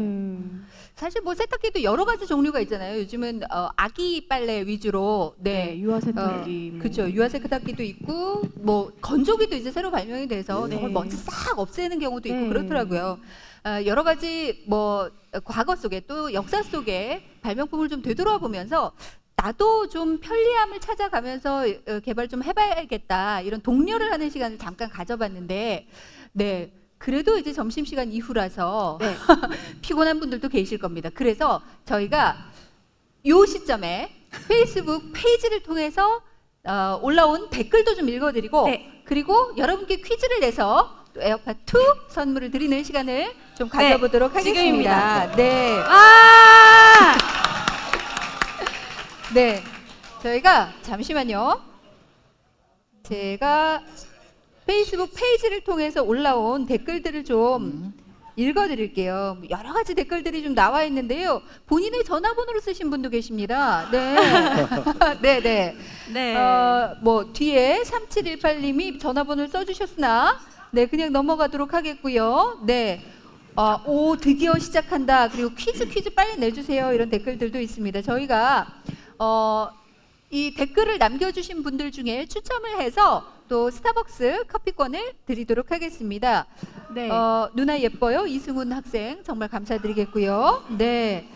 사실 뭐 세탁기도 여러 가지 종류가 있잖아요. 요즘은 아기 빨래 위주로 네, 유아 세탁기. 그렇죠. 유아 세탁기도 있고 뭐 건조기도 이제 새로 발명이 돼서 네. 정말 먼지 싹 없애는 경우도 있고 네. 그렇더라고요. 여러 가지 뭐 과거 속에 또 역사 속에 발명품을 좀 되돌아 보면서 나도 좀 편리함을 찾아가면서 개발 좀 해봐야겠다, 이런 독려를 하는 시간을 잠깐 가져봤는데, 네. 그래도 이제 점심시간 이후라서 네. 피곤한 분들도 계실 겁니다. 그래서 저희가 이 시점에 페이스북 페이지를 통해서 올라온 댓글도 좀 읽어드리고, 네. 그리고 여러분께 퀴즈를 내서 또 에어팟 2 선물을 드리는 시간을 좀 가져보도록 하겠습니다. 지금입니다. 네. 네. 저희가 잠시만요. 제가 페이스북 페이지를 통해서 올라온 댓글들을 좀 읽어드릴게요. 여러 가지 댓글들이 좀 나와 있는데요. 본인의 전화번호를 쓰신 분도 계십니다. 네. 네, 네. 네. 뭐 뒤에 3718님이 전화번호를 써주셨으나, 네, 그냥 넘어가도록 하겠고요. 네. 오 드디어 시작한다. 그리고 퀴즈 빨리 내주세요. 이런 댓글들도 있습니다. 저희가 이 댓글을 남겨주신 분들 중에 추첨을 해서 또 스타벅스 커피권을 드리도록 하겠습니다. 네. 누나 예뻐요. 이승훈 학생 정말 감사드리겠고요. 네.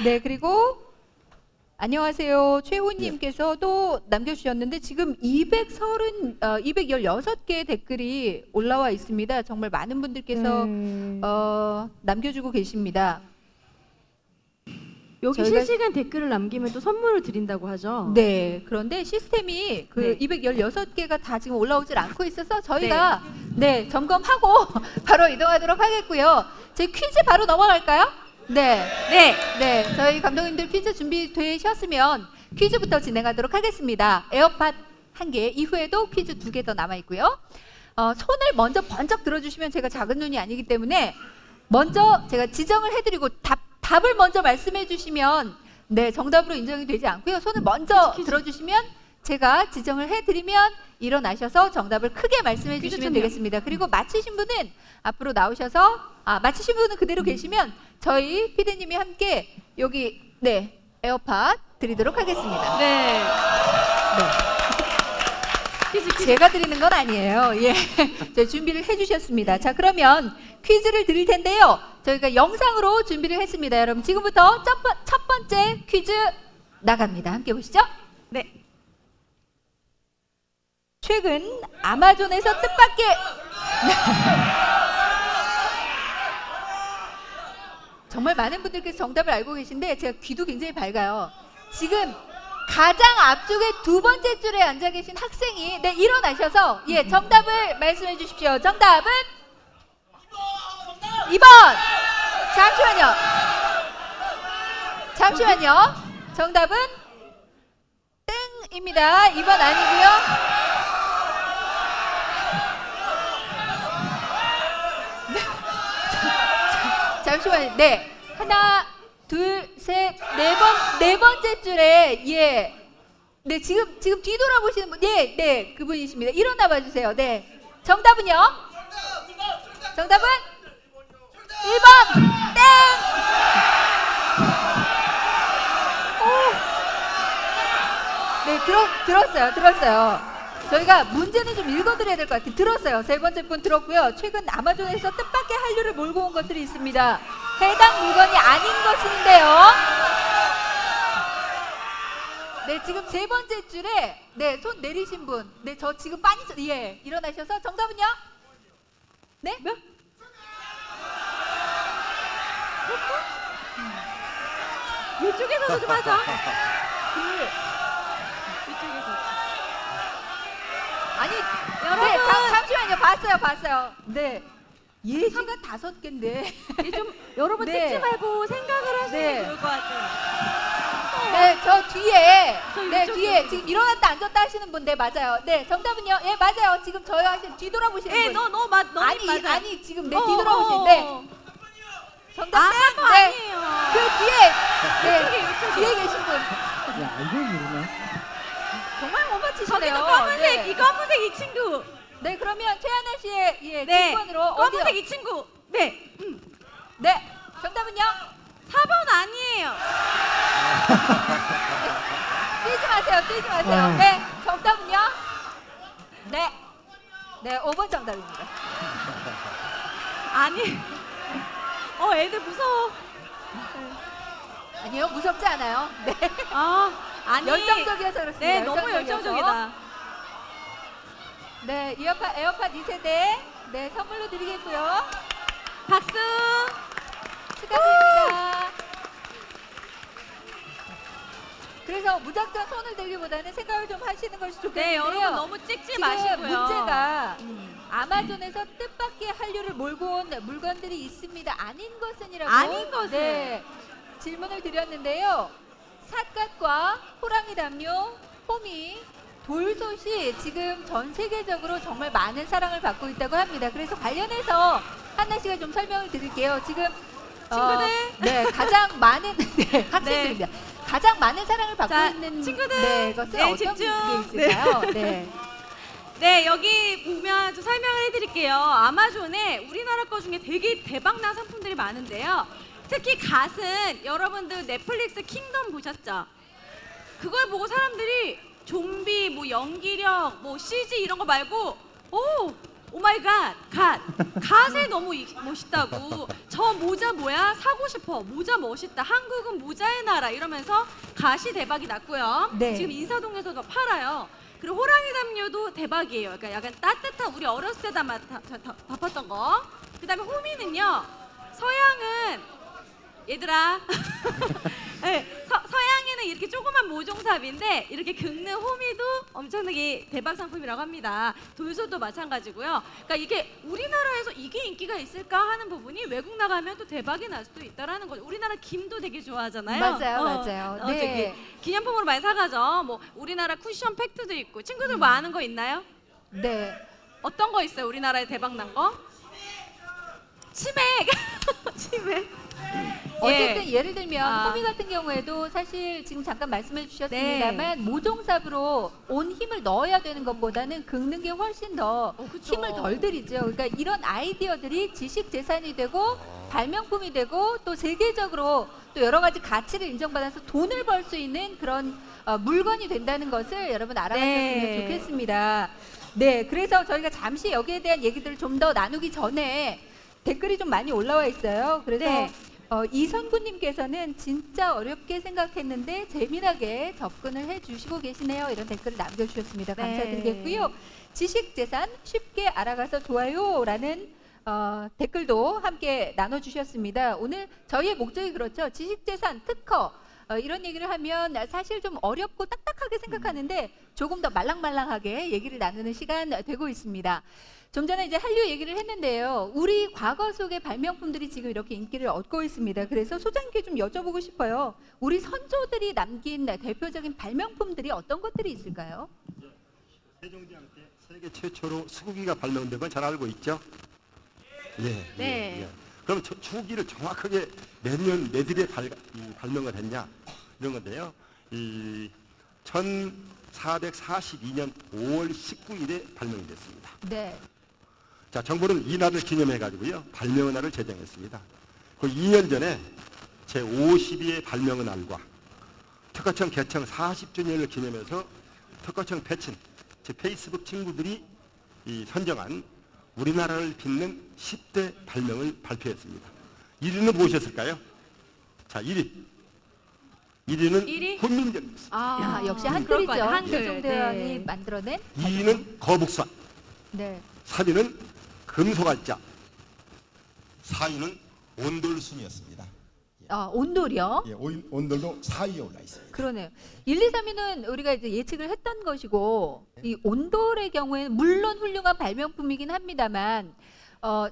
네, 그리고 안녕하세요. 최훈님께서도 남겨주셨는데 지금 216개의 댓글이 올라와 있습니다. 정말 많은 분들께서 남겨주고 계십니다. 여기 실시간 댓글을 남기면 또 선물을 드린다고 하죠. 네, 그런데 시스템이 그 216개가 다 지금 올라오질 않고 있어서 저희가 네 점검하고 바로 이동하도록 하겠고요. 저희 퀴즈 바로 넘어갈까요? 네, 저희 감독님들 퀴즈 준비되셨으면 퀴즈부터 진행하도록 하겠습니다. 에어팟 1개 이후에도 퀴즈 2개 더 남아 있고요. 손을 먼저 번쩍 들어주시면 제가 작은 눈이 아니기 때문에 먼저 제가 지정을 해드리고 답을 먼저 말씀해 주시면 네 정답으로 인정이 되지 않고요. 손을 먼저 들어주시면 제가 지정을 해드리면 일어나셔서 정답을 크게 말씀해 주시면 되겠습니다. 그리고 맞히신 분은 앞으로 나오셔서 맞히신 분은 그대로 계시면 저희 피디님이 함께 여기 네 에어팟 드리도록 하겠습니다. 네. 제가 드리는 건 아니에요. 예, 저희 준비를 해주셨습니다. 자, 그러면 퀴즈를 드릴 텐데요. 저희가 영상으로 준비를 했습니다. 여러분 지금부터 첫 번째 퀴즈 나갑니다. 함께 보시죠. 네. 최근 아마존에서 뜻밖의 정말 많은 분들께서 정답을 알고 계신데 제가 귀도 굉장히 밝아요. 지금 가장 앞쪽에 두 번째 줄에 앉아 계신 학생이 네 일어나셔서 예 정답을 말씀해 주십시오. 정답은 2번. 잠시만요. 정답은 땡입니다. 2번 아니고요. 네. 잠시만요. 네. 하나, 둘, 셋, 네 번째 줄에 예. 네, 지금 뒤돌아보시는 분. 네, 그분이십니다. 일어나 봐 주세요. 네. 정답은요? 정답은 1번. 땡. 네, 들었어요. 저희가 문제는 좀 읽어드려야 될 것 같아요. 들었어요. 세 번째 분 들었고요. 최근 아마존에서 뜻밖의 한류를 몰고 온 것들이 있습니다. 해당 물건이 아닌 것인데요. 네, 지금 세 번째 줄에 네, 손 내리신 분. 네, 저 지금 예, 일어나셔서 정답은요? 네? 몇? 이쪽에서도 좀 하자. 아니, 여러분. 네, 잠시만요. 봤어요. 네. 예시가 5개인데. 좀 여러분 네. 찍지 말고 생각을 하시는 게 좋을 것 같아요. 네, 저 뒤에. 네, 이쪽, 뒤에 이쪽. 지금 일어났다 앉았다 하시는 분. 네, 맞아요. 네, 정답은요? 예, 맞아요. 지금 저희 하시는 뒤돌아보시는 분. 너 맞아. 아니, 지금 네, 뒤돌아보시는데. 정답 땡. 네. 아니에요. 그 뒤에. 네, 이쪽에. 뒤에 계신 분. 야, 이걸 모르나? 정말 못 맞히시네요. 저기도 검은색, 네. 이 검은색 이 친구. 네, 그러면 최하나 씨의 예, 네. 직권으로 검은색 어디요? 이 친구. 네. 네, 정답은요? 4번 아니에요. 뛰지 마세요. 네, 정답은요? 네, 5번 정답입니다. 아니. 애들 무서워. 아니요, 무섭지 않아요. 네. 아니. 열정적이어서 그렇습니다. 네, 너무 열정적이어서. 열정적이다. 네, 에어팟 2세대 네, 선물로 드리겠고요. 박수. 축하드립니다. 그래서 무작정 손을 들기보다는 생각을 좀 하시는 것이 좋겠는데요. 네, 여러분 너무 찍지 지금 마시고요. 문제가 아마존에서 뜻밖의 한류를 몰고 온 물건들이 있습니다. 아닌 것은이라고 아닌 것은. 네, 질문을 드렸는데요. 삿갓과 호랑이 담요, 호미, 돌솥이 지금 전 세계적으로 정말 많은 사랑을 받고 있다고 합니다. 그래서 관련해서 한나 씨가 좀 설명을 드릴게요. 지금 친구들. 네, 가장 많은 네, 학생들입니다. 가장 많은 사랑을 받고 자, 있는 친구들. 네, 것은 네, 어떤 집중. 게 있을까요? 네. 네, 여기 보면 좀 설명을 해드릴게요. 아마존에 우리나라 거 중에 되게 대박난 상품들이 많은데요. 특히 갓은 여러분들 넷플릭스 킹덤 보셨죠? 그걸 보고 사람들이 좀비, 뭐 연기력, 뭐 CG 이런 거 말고 오 마이 갓, 갓에 너무 멋있다고. 저 모자 뭐야? 사고 싶어. 모자 멋있다. 한국은 모자의 나라 이러면서 갓이 대박이 났고요. 네. 지금 인사동에서도 팔아요. 그리고 호랑이 담요도 대박이에요. 그러니까 약간 따뜻한 우리 어렸을 때 덮었던 거. 그다음에 호미는요. 서양은 얘들아 네, 서양에는 이렇게 조그만 모종삽인데 이렇게 긁는 호미도 엄청나게 대박 상품이라고 합니다. 돌솥도 마찬가지고요. 그러니까 이게 우리나라에서 이게 인기가 있을까 하는 부분이 외국 나가면 또 대박이 날 수도 있다라는 거죠. 우리나라 김도 되게 좋아하잖아요. 맞아요. 네. 기념품으로 많이 사가죠. 뭐 우리나라 쿠션 팩트도 있고. 친구들 뭐 아는 거 있나요? 네. 어떤 거 있어요? 우리나라에 대박 난 거? 치맥. 치맥. 어쨌든 예를 들면 호미 아. 같은 경우에도 사실 지금 잠깐 말씀해 주셨습니다만 모종삽으로 온 힘을 넣어야 되는 것보다는 긁는 게 훨씬 더 그쵸. 힘을 덜 들이죠. 그러니까 이런 아이디어들이 지식 재산이 되고 발명품이 되고 또 세계적으로 또 여러 가지 가치를 인정받아서 돈을 벌 수 있는 그런 물건이 된다는 것을 여러분 알아가셨으면 좋겠습니다. 네, 그래서 저희가 잠시 여기에 대한 얘기들을 좀 더 나누기 전에 댓글이 좀 많이 올라와 있어요. 그래서 이선구님께서는 진짜 어렵게 생각했는데 재미나게 접근을 해주시고 계시네요. 이런 댓글을 남겨주셨습니다. 감사드리겠고요. 지식재산 쉽게 알아가서 좋아요라는 댓글도 함께 나눠주셨습니다. 오늘 저희의 목적이 그렇죠. 지식재산 특허 이런 얘기를 하면 사실 좀 어렵고 딱딱하게 생각하는데 조금 더 말랑말랑하게 얘기를 나누는 시간 되고 있습니다. 좀 전에 이제 한류 얘기를 했는데요. 우리 과거 속의 발명품들이 지금 이렇게 인기를 얻고 있습니다. 그래서 소장님께 좀 여쭤보고 싶어요. 우리 선조들이 남긴 대표적인 발명품들이 어떤 것들이 있을까요? 세종대왕 때 세계 최초로 수국이가 발명된 건 잘 알고 있죠? 예. 그럼 수국이를 정확하게 몇 년들에 발명을 했냐 이런 건데요. 이 1442년 5월 19일에 발명이 됐습니다. 네. 자, 정부는 이 날을 기념해 가지고요 발명의 날을 제정했습니다. 그 2년 전에 제 52회 발명의 날과 특허청 개청 40주년을 기념해서 특허청 패친 제 페이스북 친구들이 선정한 우리나라를 빛낸 10대 발명을 발표했습니다. 1위는 무엇이었을까요? 자, 1위는 훈민정음이었습니다. 역시 한글이죠. 한글. 세종대왕이 만들어낸. 2위는 거북선. 네. 3위는 금소갈자. 4위는 온돌순이었습니다. 온돌이요? 예, 온돌도 4위에 올라 있습니다. 그러네요. 1, 2, 3위는 우리가 이제 예측을 했던 것이고 이 온돌의 경우에는 물론 훌륭한 발명품이긴 합니다만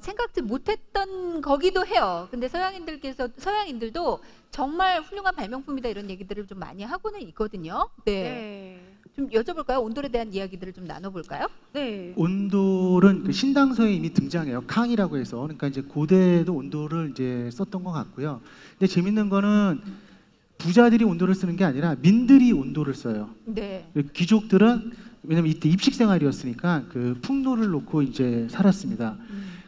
생각지 못했던 거기도 해요. 근데 서양인들도 정말 훌륭한 발명품이다 이런 얘기들을 좀 많이 하고는 있거든요. 네. 좀 여쭤볼까요? 온돌에 대한 이야기들을 좀 나눠볼까요? 네. 온돌은 그 신당서에 이미 등장해요. 캉이라고 해서. 그러니까 이제 고대에도 온돌을 이제 썼던 것 같고요. 근데 재밌는 거는 부자들이 온돌을 쓰는 게 아니라 민들이 온돌을 써요. 네. 귀족들은 왜냐면 이때 입식 생활이었으니까 그 풍로를 놓고 이제 살았습니다.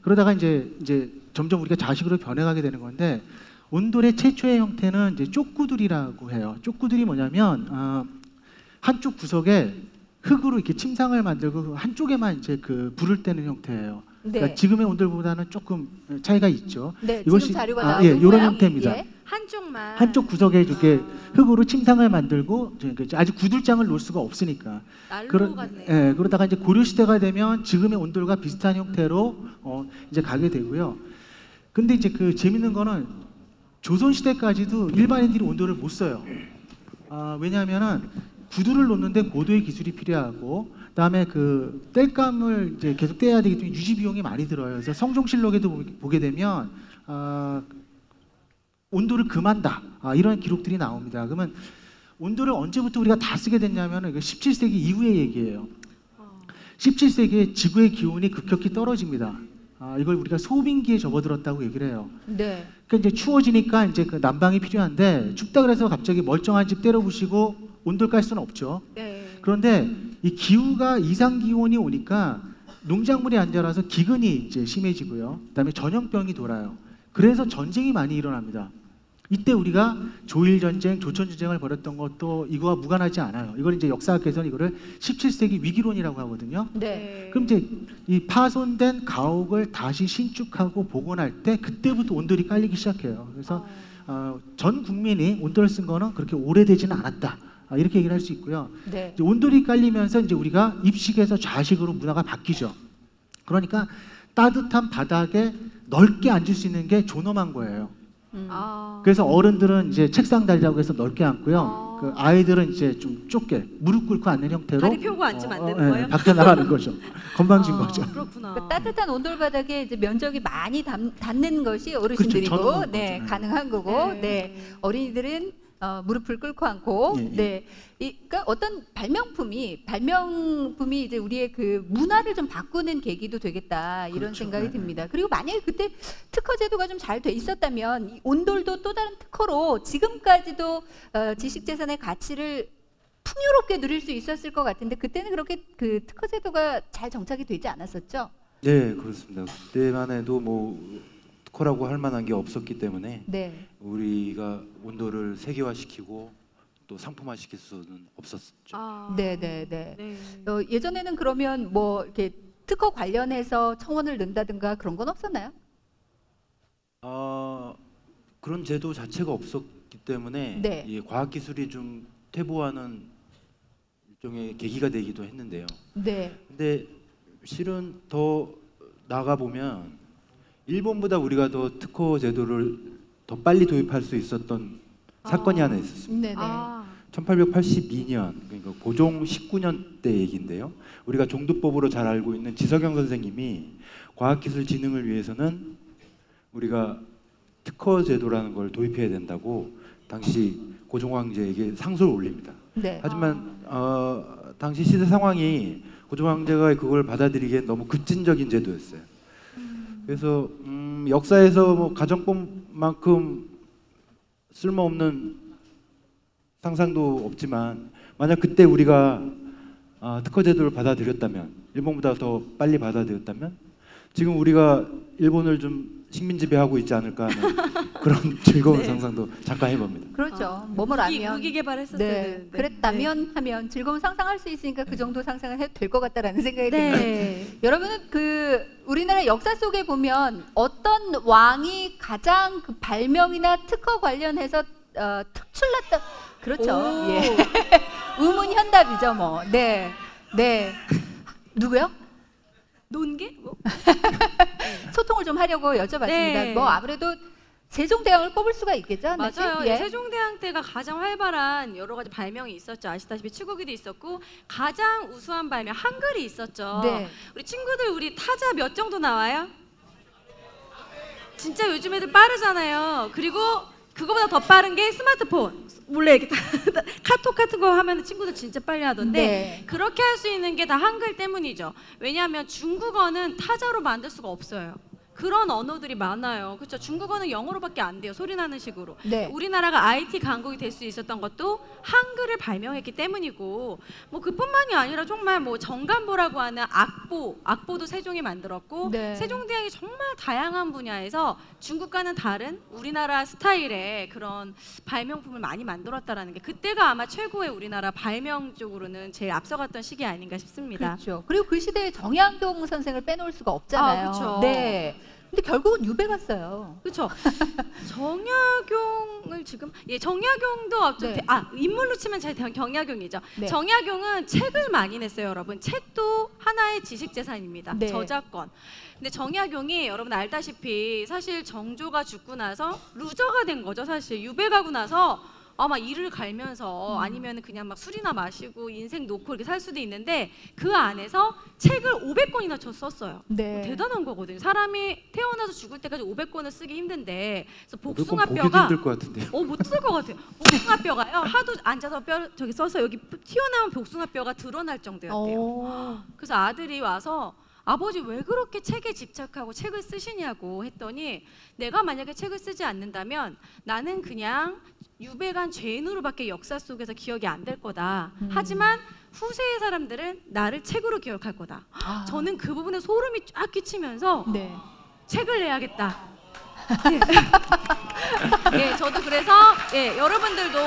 그러다가 이제 점점 우리가 자식으로 변해가게 되는 건데 온돌의 최초의 형태는 이제 쪽구들이라고 해요. 쪽구들이 뭐냐면 한쪽 구석에 흙으로 이렇게 침상을 만들고 한쪽에만 이제 그 불을 떼는 형태예요. 네. 그러니까 지금의 온돌보다는 조금 차이가 있죠. 네, 이것이 지금 자료가 나오고 있어요. 이런 형태입니다. 예. 한쪽만. 한쪽 구석에 이렇게 흙으로 침상을 만들고 아주 구들장을 놓을 수가 없으니까. 난로 같네요. 그러다가 이제 고려 시대가 되면 지금의 온돌과 비슷한 형태로 이제 가게 되고요. 근데 이제 그 재밌는 거는 조선 시대까지도 일반인들이 온돌을 못 써요. 왜냐하면은 구두를 놓는데 고도의 기술이 필요하고, 그다음에 그 땔감을 이제 계속 떼야 되기 때문에 유지 비용이 많이 들어요. 그래서 성종실록에도 보게 되면 온돌을 금한다 이런 기록들이 나옵니다. 그러면 온돌을 언제부터 우리가 다 쓰게 됐냐면은 17세기 이후의 얘기예요. 17세기에 지구의 기온이 급격히 떨어집니다. 이걸 우리가 소빙기에 접어들었다고 얘기를 해요. 네. 그러니까 이제 추워지니까 이제 그 난방이 필요한데 춥다 그래서 갑자기 멀쩡한 집 때려 부시고 온돌 깔 수는 없죠. 네. 그런데 이 기후가 이상 기온이 오니까 농작물이 안 자라서 기근이 이제 심해지고요. 그다음에 전염병이 돌아요. 그래서 전쟁이 많이 일어납니다. 이때 우리가 조일 전쟁, 조천 전쟁을 벌였던 것도 이거와 무관하지 않아요. 이걸 이제 역사학에서는 이거를 17세기 위기론이라고 하거든요. 네. 그럼 이제 이 파손된 가옥을 다시 신축하고 복원할 때 그때부터 온돌이 깔리기 시작해요. 그래서 전 국민이 온돌을 쓴 거는 그렇게 오래되지는 않았다. 이렇게 얘기를 할 수 있고요. 네. 이제 온돌이 깔리면서 이제 우리가 입식에서 좌식으로 문화가 바뀌죠. 그러니까 따뜻한 바닥에 넓게 앉을 수 있는 게 존엄한 거예요. 그래서 어른들은 이제 책상 다리라고 해서 넓게 앉고요. 그 아이들은 이제 좀 좁게 무릎 꿇고 앉는 형태로 다리 펴고 앉으면 안 되는 거예요? 밖에 나가는 거죠. 건방진 거죠. 그렇구나. 그 따뜻한 온돌 바닥에 이제 면적이 많이 닿는 것이 어르신들이고, 그렇죠. 네, 거죠. 가능한 거고, 네. 네, 어린이들은 무릎을 꿇고 앉고, 예, 예. 네, 그러니까 어떤 발명품이 이제 우리의 그 문화를 좀 바꾸는 계기도 되겠다 이런 그렇죠. 생각이 네. 듭니다. 그리고 만약에 그때 특허 제도가 좀 잘 돼 있었다면 이 온돌도 또 다른 특허로 지금까지도 지식재산의 가치를 풍요롭게 누릴 수 있었을 것 같은데 그때는 그렇게 그 특허 제도가 잘 정착이 되지 않았었죠? 네, 그렇습니다. 그때만 해도 뭐 특허라고 할 만한 게 없었기 때문에 네. 우리가 온도를 세계화시키고 또 상품화시킬 수는 없었죠. 네네네. 네. 예전에는 그러면 뭐 이렇게 특허 관련해서 청원을 낸다든가 그런 건 없었나요? 그런 제도 자체가 없었기 때문에 네. 이 과학기술이 좀 퇴보하는 일종의 계기가 되기도 했는데요. 네. 근데 실은 더 나가 보면 일본보다 우리가 더 특허 제도를 더 빨리 도입할 수 있었던 사건이 하나 있었습니다. 네네. 1882년 그러니까 고종 19년 때 얘기인데요. 우리가 종두법으로 잘 알고 있는 지석영 선생님이 과학기술진흥을 위해서는 우리가 특허 제도라는 걸 도입해야 된다고 당시 고종 황제에게 상소를 올립니다. 네. 하지만 당시 시대 상황이 고종 황제가 그걸 받아들이기엔 너무 급진적인 제도였어요. 그래서 역사에서 뭐 가정법만큼 쓸모없는 상상도 없지만 만약 그때 우리가 특허 제도를 받아들였다면 일본보다 더 빨리 받아들였다면 지금 우리가 일본을 좀 식민 지배하고 있지 않을까 하는 그런 즐거운 상상도 잠깐 해봅니다. 그렇죠. 뭐뭘 알면 무기 개발했었어야 네. 되는데. 그랬다면 하면 즐거운 상상할 수 있으니까 그 정도 상상을 해도 될 것 같다라는 생각이 네. 듭니다. 여러분은 그 우리나라 역사 속에 보면 어떤 왕이 가장 그 발명이나 특허 관련해서 특출났다. 그렇죠. 예. 우문현답이죠, 뭐. 네, 네. 누구요? 논개? 뭐? 소통을 좀 하려고 여쭤봤습니다. 네. 뭐 아무래도 세종대왕을 꼽을 수가 있겠죠. 맞아요. 예. 세종대왕 때가 가장 활발한 여러 가지 발명이 있었죠. 아시다시피 치국이도 있었고 가장 우수한 발명 한글이 있었죠. 네. 우리 친구들 우리 타자 몇 정도 나와요? 진짜 요즘 애들 빠르잖아요. 그리고 그거보다 더 빠른 게 스마트폰. 몰래 이렇게 카톡 같은 거 하면 친구들 진짜 빨리 하던데 네. 그렇게 할 수 있는 게 다 한글 때문이죠. 왜냐하면 중국어는 타자로 만들 수가 없어요. 그런 언어들이 많아요. 그렇죠. 중국어는 영어로밖에 안 돼요. 소리 나는 식으로. 네. 우리나라가 IT 강국이 될 수 있었던 것도 한글을 발명했기 때문이고 뭐 그뿐만이 아니라 정말 뭐 정간보라고 하는 악보도 세종이 만들었고 네. 세종대왕이 정말 다양한 분야에서 중국과는 다른 우리나라 스타일의 그런 발명품을 많이 만들었다라는 게 그때가 아마 최고의 우리나라 발명 쪽으로는 제일 앞서갔던 시기 아닌가 싶습니다. 그렇죠. 그리고 그 시대에 정약용 선생을 빼놓을 수가 없잖아요. 그렇죠. 네. 근데 결국은 유배 갔어요. 그렇죠. 정약용을 지금 정약용도 네. 인물로 치면 제 정약용이죠. 네. 정약용은 책을 많이 냈어요, 여러분. 책도 하나의 지식 재산입니다. 네. 저작권. 근데 정약용이 여러분 알다시피 사실 정조가 죽고 나서 루저가 된 거죠, 사실. 유배 가고 나서 아마 이를 갈면서 아니면 그냥 막 술이나 마시고 인생 놓고 이렇게 살 수도 있는데 그 안에서 책을 500권이나 썼어요. 네. 대단한 거거든요. 사람이 태어나서 죽을 때까지 500권을 쓰기 힘든데 그래서 보기도 복숭아뼈가 힘들 것 같은데요. 못 쓸 것 같아요. 복숭아뼈가요. 하도 앉아서 뼈 저기 써서 여기 튀어나온 복숭아뼈가 드러날 정도였대요. 그래서 아들이 와서 아버지 왜 그렇게 책에 집착하고 책을 쓰시냐고 했더니 내가 만약에 책을 쓰지 않는다면 나는 그냥 유배간 죄인으로밖에 역사 속에서 기억이 안 될 거다. 하지만 후세의 사람들은 나를 책으로 기억할 거다. 저는 그 부분에 소름이 쫙 끼치면서 네. 책을 내야겠다. 예, 저도 그래서 예, 여러분들도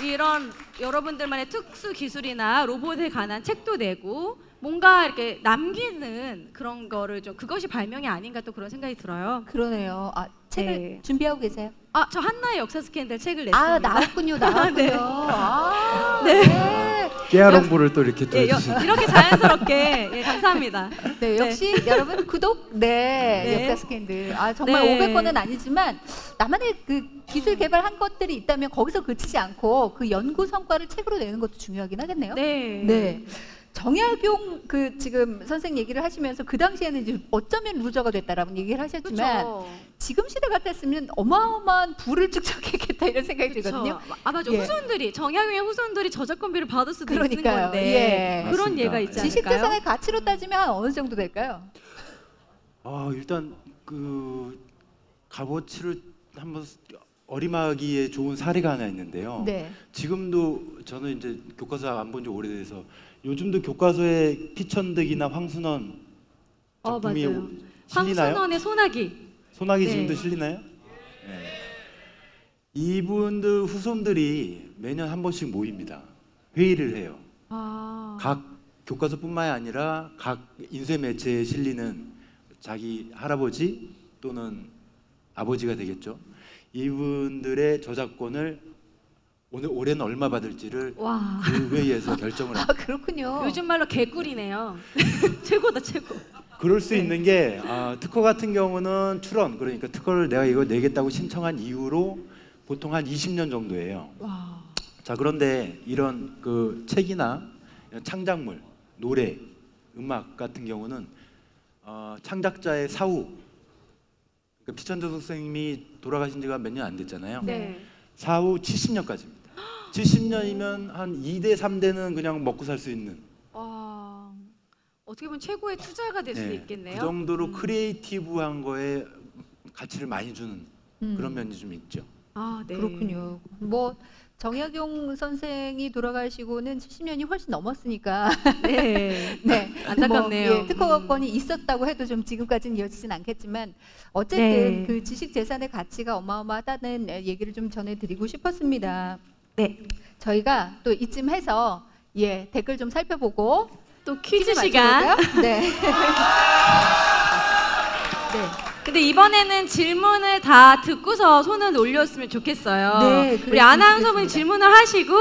이런 여러분들만의 특수 기술이나 로봇에 관한 책도 내고 뭔가 이렇게 남기는 그런 거를 좀 그것이 발명이 아닌가 또 그런 생각이 들어요. 그러네요. 아, 책을 네. 준비하고 계세요? 아, 저 한나의 역사 스캔들 책을 냈습니다. 아, 나왔군요. 나왔군요. 네. 아, 네. 네. 깨알홍보를 또 이렇게 또 예, 해주시는. 이렇게 자연스럽게 예, 감사합니다. 네, 역시 여러분 구독, 네. 역사 스캔들. 아, 정말 네. 500건은 아니지만 나만의 그 기술 개발한 것들이 있다면 거기서 그치지 않고 그 연구 성과를 책으로 내는 것도 중요하긴 하겠네요. 네. 네. 정약용 그 지금 선생 얘기를 하시면서 그 당시에는 이제 어쩌면 루저가 됐다라고 얘기를 하셨지만 그쵸. 지금 시대 같았으면 어마어마한 부를 축적했겠다 이런 생각이 그쵸. 들거든요. 아, 맞아. 예. 후손들이 정약용의 후손들이 저작권비를 받을 수도 있는 그러니까요. 건데 예. 그런 맞습니다. 예가 있지 않을까요? 지식재산의 가치로 따지면 어느 정도 될까요? 일단 그 값어치를 한번 어리마기에 좋은 사례가 하나 있는데요. 네. 지금도 저는 이제 교과서 안 본 지 오래돼서 요즘도 교과서에 피천득이나 황순원 작품이 맞아요. 실리나요? 황순원의 소나기. 소나기 네. 지금도 실리나요? 네. 이분들 후손들이 매년 한 번씩 모입니다. 회의를 해요. 각 교과서뿐만이 아니라 각 인쇄 매체에 실리는 자기 할아버지 또는 아버지가 되겠죠. 이분들의 저작권을 올해는 얼마 받을지를 와. 그 회의에서 결정을 아, 합니다. 그렇군요. 요즘 말로 개꿀이네요. 최고다 최고. 그럴 수 있는 게 특허 같은 경우는 출원, 그러니까 특허를 내가 이거 내겠다고 신청한 이후로 보통 한 20년 정도예요. 와. 자, 그런데 이런 그 책이나 이런 창작물, 노래, 음악 같은 경우는 창작자의 사후, 그러니까 피천득 선생님이 돌아가신 지가 몇 년 안 됐잖아요. 네. 사후 70년까지입니다. 70년이면 한 2대, 3대는 그냥 먹고 살 수 있는. 와. 어떻게 보면 최고의 투자가 될 수 있겠네요. 그 정도로 크리에이티브한 거에 가치를 많이 주는 그런 면이 좀 있죠. 아, 네. 그렇군요. 뭐 정약용 선생이 돌아가시고는 70년이 훨씬 넘었으니까 네. 네, 안타깝네요. 뭐, 예, 특허권이 있었다고 해도 좀 지금까지는 이어지진 않겠지만 어쨌든 네. 그 지식 재산의 가치가 어마어마하다는 얘기를 좀 전해드리고 싶었습니다. 네. 저희가 또 이쯤 해서 댓글 좀 살펴보고 또 퀴즈 시간. 맞춰볼까요? 네. 네. 근데 이번에는 질문을 다 듣고서 손을 올렸으면 좋겠어요. 네, 우리 그랬으면 아나운서분이 좋겠습니다. 질문을 하시고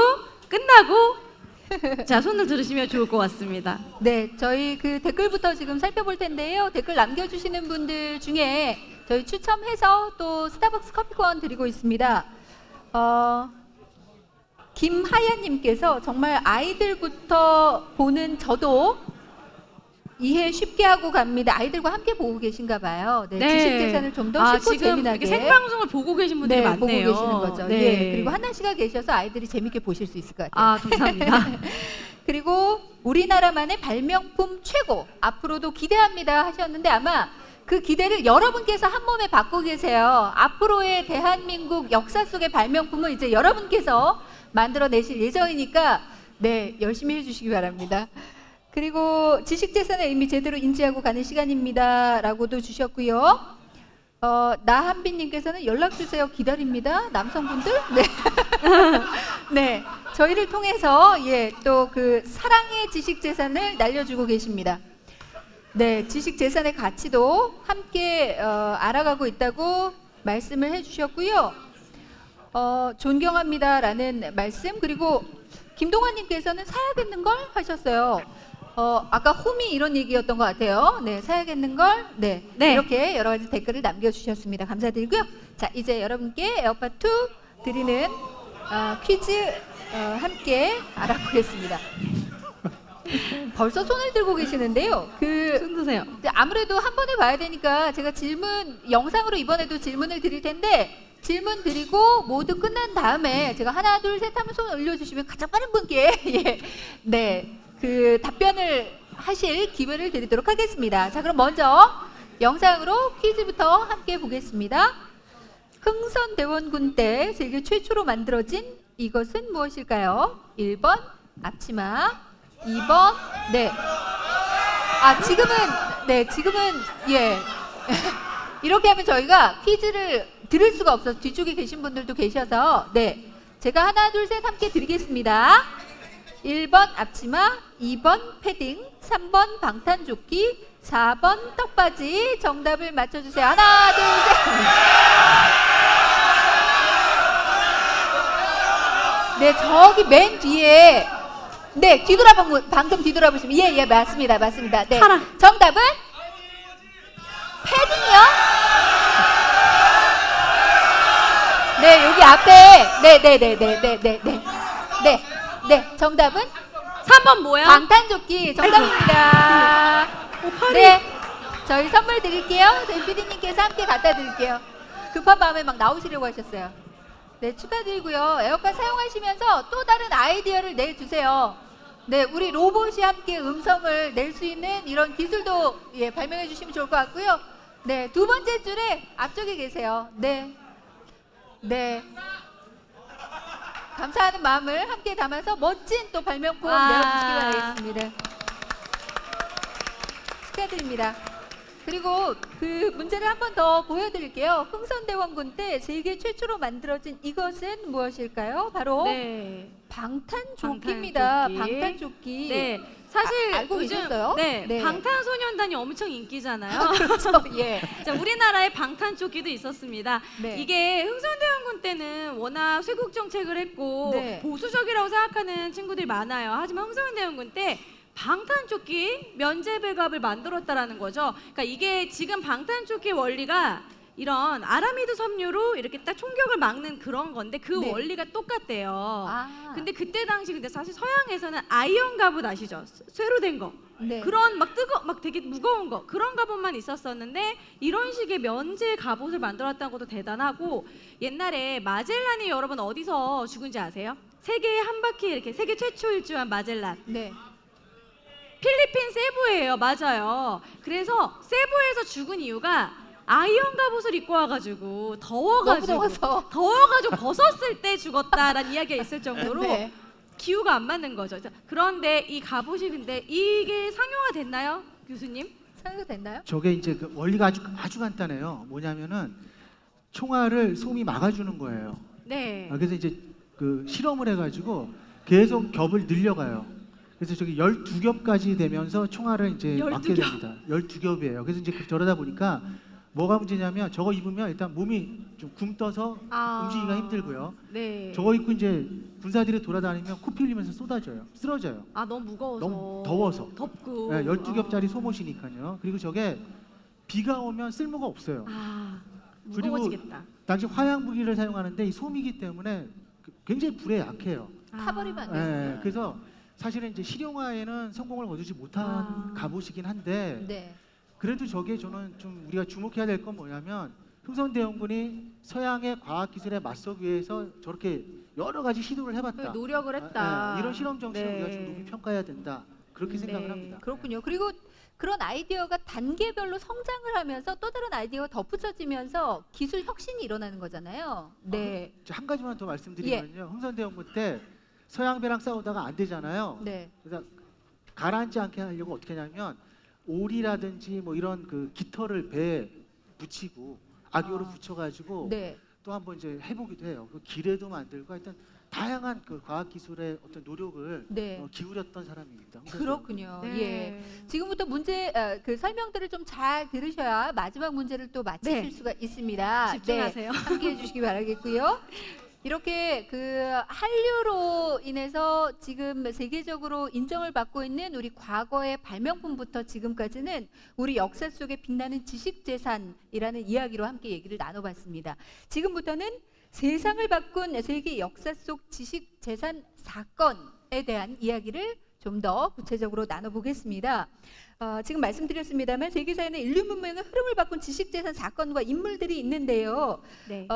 끝나고 자, 손을 들으시면 좋을 것 같습니다. 네, 저희 그 댓글부터 지금 살펴볼 텐데요. 댓글 남겨주시는 분들 중에 저희 추첨해서 또 스타벅스 커피권 드리고 있습니다. 김하연님께서 정말 아이들부터 보는 저도 이해 쉽게 하고 갑니다. 아이들과 함께 보고 계신가 봐요. 네, 지식 재산을 좀 더 쉽고 지금 재미나게 이렇게 생방송을 보고 계신 분들이 많네요. 보고 계시는 거죠. 네. 예, 그리고 하나 씨가 계셔서 아이들이 재밌게 보실 수 있을 것 같아요. 아, 감사합니다. 그리고 우리나라만의 발명품 최고 앞으로도 기대합니다 하셨는데 아마 그 기대를 여러분께서 한 몸에 받고 계세요. 앞으로의 대한민국 역사 속의 발명품은 이제 여러분께서 만들어내실 예정이니까 네, 열심히 해주시기 바랍니다. 그리고 지식재산의 의미 제대로 인지하고 가는 시간입니다 라고도 주셨고요. 나한빈님께서는 연락주세요 기다립니다. 남성분들? 네. 네, 저희를 통해서 또 그 사랑의 지식재산을 날려주고 계십니다. 네, 지식재산의 가치도 함께 알아가고 있다고 말씀을 해주셨고요. 존경합니다라는 말씀, 그리고 김동환님께서는 사야겠는걸 하셨어요. 아까 홈이 이런 얘기였던 것 같아요. 네, 사야겠는걸. 네, 이렇게 여러 가지 댓글을 남겨주셨습니다. 감사드리고요. 자, 이제 여러분께 에어팟2 드리는 퀴즈 함께 알아보겠습니다. 벌써 손을 들고 계시는데요. 손 드세요. 아무래도 한 번에 봐야 되니까 제가 영상으로 이번에도 질문을 드릴 텐데 질문 드리고 모두 끝난 다음에 제가 하나 둘 셋 하면 손 올려주시면 가장 빠른 분께 그 답변을 하실 기회를 드리도록 하겠습니다. 자, 그럼 먼저 영상으로 퀴즈부터 함께 보겠습니다. 흥선대원군 때 세계 최초로 만들어진 이것은 무엇일까요? 1번 앞치마, 2번 네. 지금은 예. 이렇게 하면 저희가 퀴즈를 들을 수가 없어서 뒤쪽에 계신 분들도 계셔서 네. 제가 하나 둘 셋 함께 드리겠습니다. 1번 앞치마, 2번 패딩, 3번 방탄조끼, 4번 떡바지. 정답을 맞춰주세요. 하나 둘 셋. 네, 저기 맨 뒤에 네, 방금 뒤돌아보시면 예, 맞습니다. 네. 정답은 패딩이요? 네, 여기 앞에 네, 정답은 3번 뭐야? 방탄조끼 정답입니다. 네, 저희 선물 드릴게요. 저희 PD님께서 함께 갖다 드릴게요. 급한 마음에 막 나오시려고 하셨어요. 네, 축하드리고요. 에어컨 사용하시면서 또 다른 아이디어를 내주세요. 네, 우리 로봇이 함께 음성을 낼 수 있는 이런 기술도 예, 발명해 주시면 좋을 것 같고요. 네, 두 번째 줄에 앞쪽에 계세요. 네. 감사하는 마음을 함께 담아서 멋진 또 발명품 내어주시기 바라겠습니다. 축하드립니다. 그리고 그 문제를 한 번 더 보여드릴게요. 흥선대원군 때 세계 최초로 만들어진 이것은 무엇일까요? 바로 네. 방탄조끼입니다. 방탄조끼. 네. 사실 알고 요즘 계셨어요? 네, 방탄소년단이 엄청 인기잖아요. 그렇죠. 예. 자, 우리나라에 방탄조끼도 있었습니다. 네. 이게 흥선대원군 때는 워낙 쇄국 정책을 했고 네. 보수적이라고 생각하는 친구들이 많아요. 하지만 흥선대원군 때 방탄조끼 면제배갑을 만들었다라는 거죠. 그러니까 이게 지금 방탄조끼 원리가 이런 아라미드 섬유로 이렇게 딱 총격을 막는 그런 건데 그 네. 원리가 똑같대요. 근데 그때 당시 근데 사실 서양에서는 아이언 갑옷 아시죠? 쇠로 된 거. 네. 그런 막 되게 무거운 거 그런 갑옷만 있었었는데 이런 식의 면제 갑옷을 만들었다는 것도 대단하고 옛날에 마젤란이 여러분 어디서 죽은지 아세요? 세계에 한 바퀴 이렇게 세계 최초 일주한 마젤란. 네. 필리핀 세부예요. 맞아요. 그래서 세부에서 죽은 이유가 아이언 갑옷을 입고 와가지고 더워가지고 벗었을 때 죽었다라는 이야기가 있을 정도로 네. 기후가 안 맞는 거죠. 그런데 이 갑옷이 근데 이게 상용화 됐나요, 교수님? 상용화 됐나요? 저게 이제 그 원리가 아주 간단해요. 뭐냐면은 총알을 솜이 막아주는 거예요. 네. 그래서 이제 그 실험을 해가지고 계속 겹을 늘려가요. 그래서 저기 12겹까지 되면서 총알을 이제 12겹? 맞게 됩니다. 12겹이에요. 그래서 이제 저러다 보니까 뭐가 문제냐면 저거 입으면 일단 몸이 좀 굼떠서 움직이기가 힘들고요. 네. 저거 입고 이제 군사들이 돌아다니면 코 필리면서 쏟아져요. 쓰러져요. 너무 무거워서. 너무 더워서. 덥고. 네, 12겹짜리 소못이니까요. 그리고 저게 비가 오면 쓸모가 없어요. 무거워지겠다. 당시 화약 무기를 사용하는데 이 솜이기 때문에 굉장히 불에 약해요. 타버리면 안 돼요. 네, 그래서 사실은 이제 실용화에는 성공을 거두지 못한 갑옷이긴 한데 네. 그래도 저게 저는 좀 우리가 주목해야 될 건 뭐냐면 흥선대원군이 서양의 과학기술에 맞서기 위해서 저렇게 여러 가지 시도를 해봤다. 노력을 했다. 이런 실험 정신을 우리가 좀 높이 평가해야 된다. 그렇게 생각을 합니다. 그렇군요. 그리고 그런 아이디어가 단계별로 성장을 하면서 또 다른 아이디어가 덧붙여지면서 기술 혁신이 일어나는 거잖아요. 네. 한 가지만 더 말씀드리면요. 흥선대원군 때 서양 배랑 싸우다가 안 되잖아요. 네. 그래서 가라앉지 않게 하려고 어떻게 하냐면 오리라든지 뭐 이런 그 깃털을 배에 붙이고 악효로 붙여가지고 네. 또 한번 이제 해보기도 해요. 그 기뢰도 만들고 하여튼 다양한 그 과학 기술의 어떤 노력을 네. 기울였던 사람입니다. 그렇군요. 네. 예. 지금부터 문제 그 설명들을 좀 잘 들으셔야 마지막 문제를 또 맞히실 수가 있습니다. 집중하세요. 네. 함께해 주시기 바라겠고요. 이렇게 그 한류로 인해서 지금 세계적으로 인정을 받고 있는 우리 과거의 발명품부터 지금까지는 우리 역사 속에 빛나는 지식재산이라는 이야기로 함께 얘기를 나눠봤습니다. 지금부터는 세상을 바꾼 세계 역사 속 지식재산 사건에 대한 이야기를 좀 더 구체적으로 나눠보겠습니다. 지금 말씀드렸습니다만 세계사에는 인류 문명의 흐름을 바꾼 지식재산 사건과 인물들이 있는데요. 네.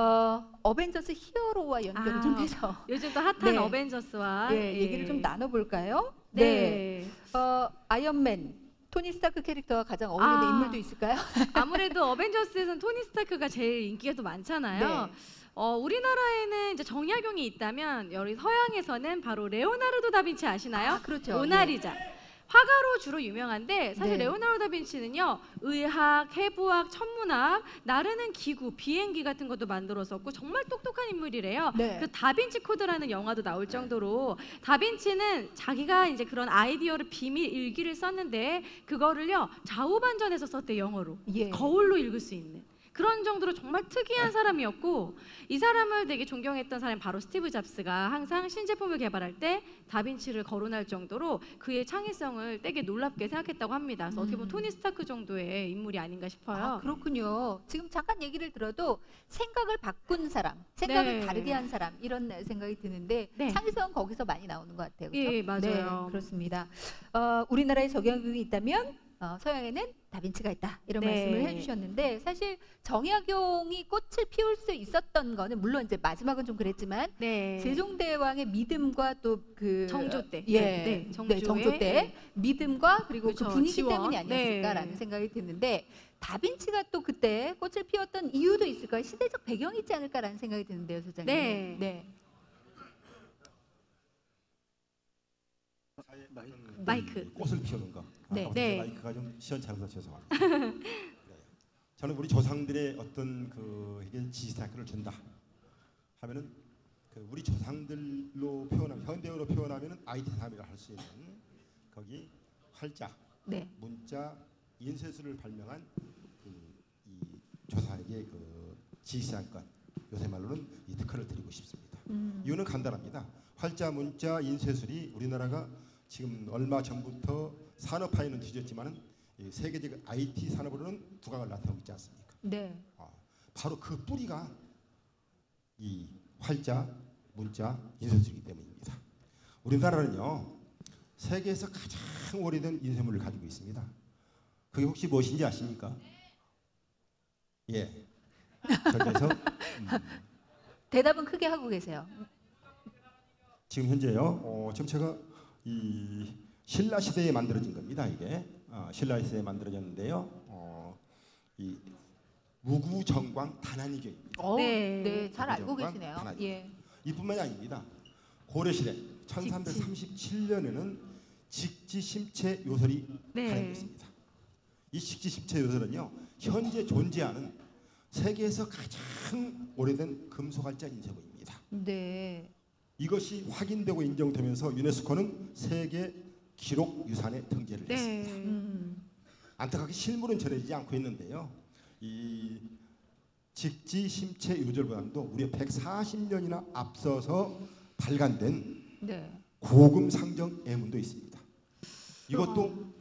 어벤져스 히어로와 연결을 좀 해서 요즘 또 핫한 어벤져스와 얘기를 좀 나눠볼까요? 네. 아이언맨, 토니 스타크 캐릭터와 가장 어울리는 인물도 있을까요? 아무래도 어벤져스에서는 토니 스타크가 제일 인기가 더 많잖아요. 네. 우리나라에는 이제 정약용이 있다면 여기 서양에서는 바로 레오나르도 다빈치 아시나요? 그렇죠. 모나리자. 화가로 주로 유명한데 사실 네. 레오나르도 다빈치는요 의학, 해부학, 천문학, 나르는 기구, 비행기 같은 것도 만들었었고 정말 똑똑한 인물이래요. 네. 그 다빈치 코드라는 영화도 나올 정도로 다빈치는 자기가 이제 그런 아이디어를 비밀 일기를 썼는데 그거를요 좌우반전해서 썼대 영어로. 예. 거울로 읽을 수 있는. 그런 정도로 정말 특이한 사람이었고 이 사람을 되게 존경했던 사람이 바로 스티브 잡스가 항상 신제품을 개발할 때 다빈치를 거론할 정도로 그의 창의성을 되게 놀랍게 생각했다고 합니다. 그래서 어떻게 보면 토니 스타크 정도의 인물이 아닌가 싶어요. 아, 그렇군요. 지금 잠깐 얘기를 들어도 생각을 바꾼 사람, 생각을 네. 다르게 한 사람 이런 생각이 드는데 네. 창의성은 거기서 많이 나오는 것 같아요. 그렇죠? 예, 맞아요. 네, 그렇습니다. 우리나라에 정약용이 있다면 서양에는 다빈치가 있다 이런 네. 말씀을 해주셨는데 사실 정약용이 꽃을 피울 수 있었던 거는 물론 이제 마지막은 좀 그랬지만 네. 세종대왕의 믿음과 또 그 정조 때. 예, 네, 정조의 정조 때 네. 믿음과 그리고 그렇죠, 그 분위기 지원. 때문이 아니었을까라는 네. 생각이 드는데 다빈치가 또 그때 꽃을 피웠던 이유도 있을까요? 시대적 배경이 있지 않을까라는 생각이 드는데요, 소장님. 네. 네. 마이크. 꽃을 피우는 거. 네. 네. 마이크가 좀 시원찮아서 죄송합니다. 네. 저는 우리 조상들의 어떤 그에게 지시사건을 준다 하면은 그 우리 조상들로 표현하면 현대어로 표현하면은 IT3이라 할 수 있는 거기 활자, 네. 문자, 인쇄술을 발명한 이 조상에게 그 지시사건 요새 말로는 이 특허를 드리고 싶습니다. 이유는 간단합니다. 활자, 문자, 인쇄술이 우리나라가 지금 얼마 전부터 산업화에는 뒤졌지만은 세계적 IT 산업으로는 두각을 나타내고 있지 않습니까? 네. 바로 그 뿌리가 이 활자, 문자, 인쇄술이기 때문입니다. 우리나라는요 세계에서 가장 오래된 인쇄물을 가지고 있습니다. 그게 혹시 무엇인지 아십니까? 예. 그래서 대답은 크게 하고 계세요. 지금 현재요. 지금 제가 이 신라 시대에 만들어진 겁니다. 이게 신라 시대에 만들어졌는데요. 이 무구정광 단안이교입니다. 네, 잘 알고 무구정광 계시네요. 단안이교. 예. 이뿐만이 아닙니다. 고려 시대 1337년에는 직지심체 요설이 네. 발행됐습니다. 이 직지심체 요설은요 현재 존재하는 세계에서 가장 오래된 금속활자 인쇄물입니다. 네. 이것이 확인되고 인정되면서 유네스코는 세계 기록 유산에 등재를 했습니다. 네. 안타깝게 실물은 전해지지 않고 있는데요. 이 직지심체 요절보다도 무려 140년이나 앞서서 발간된 네. 고금 상정 예문도 있습니다. 이것도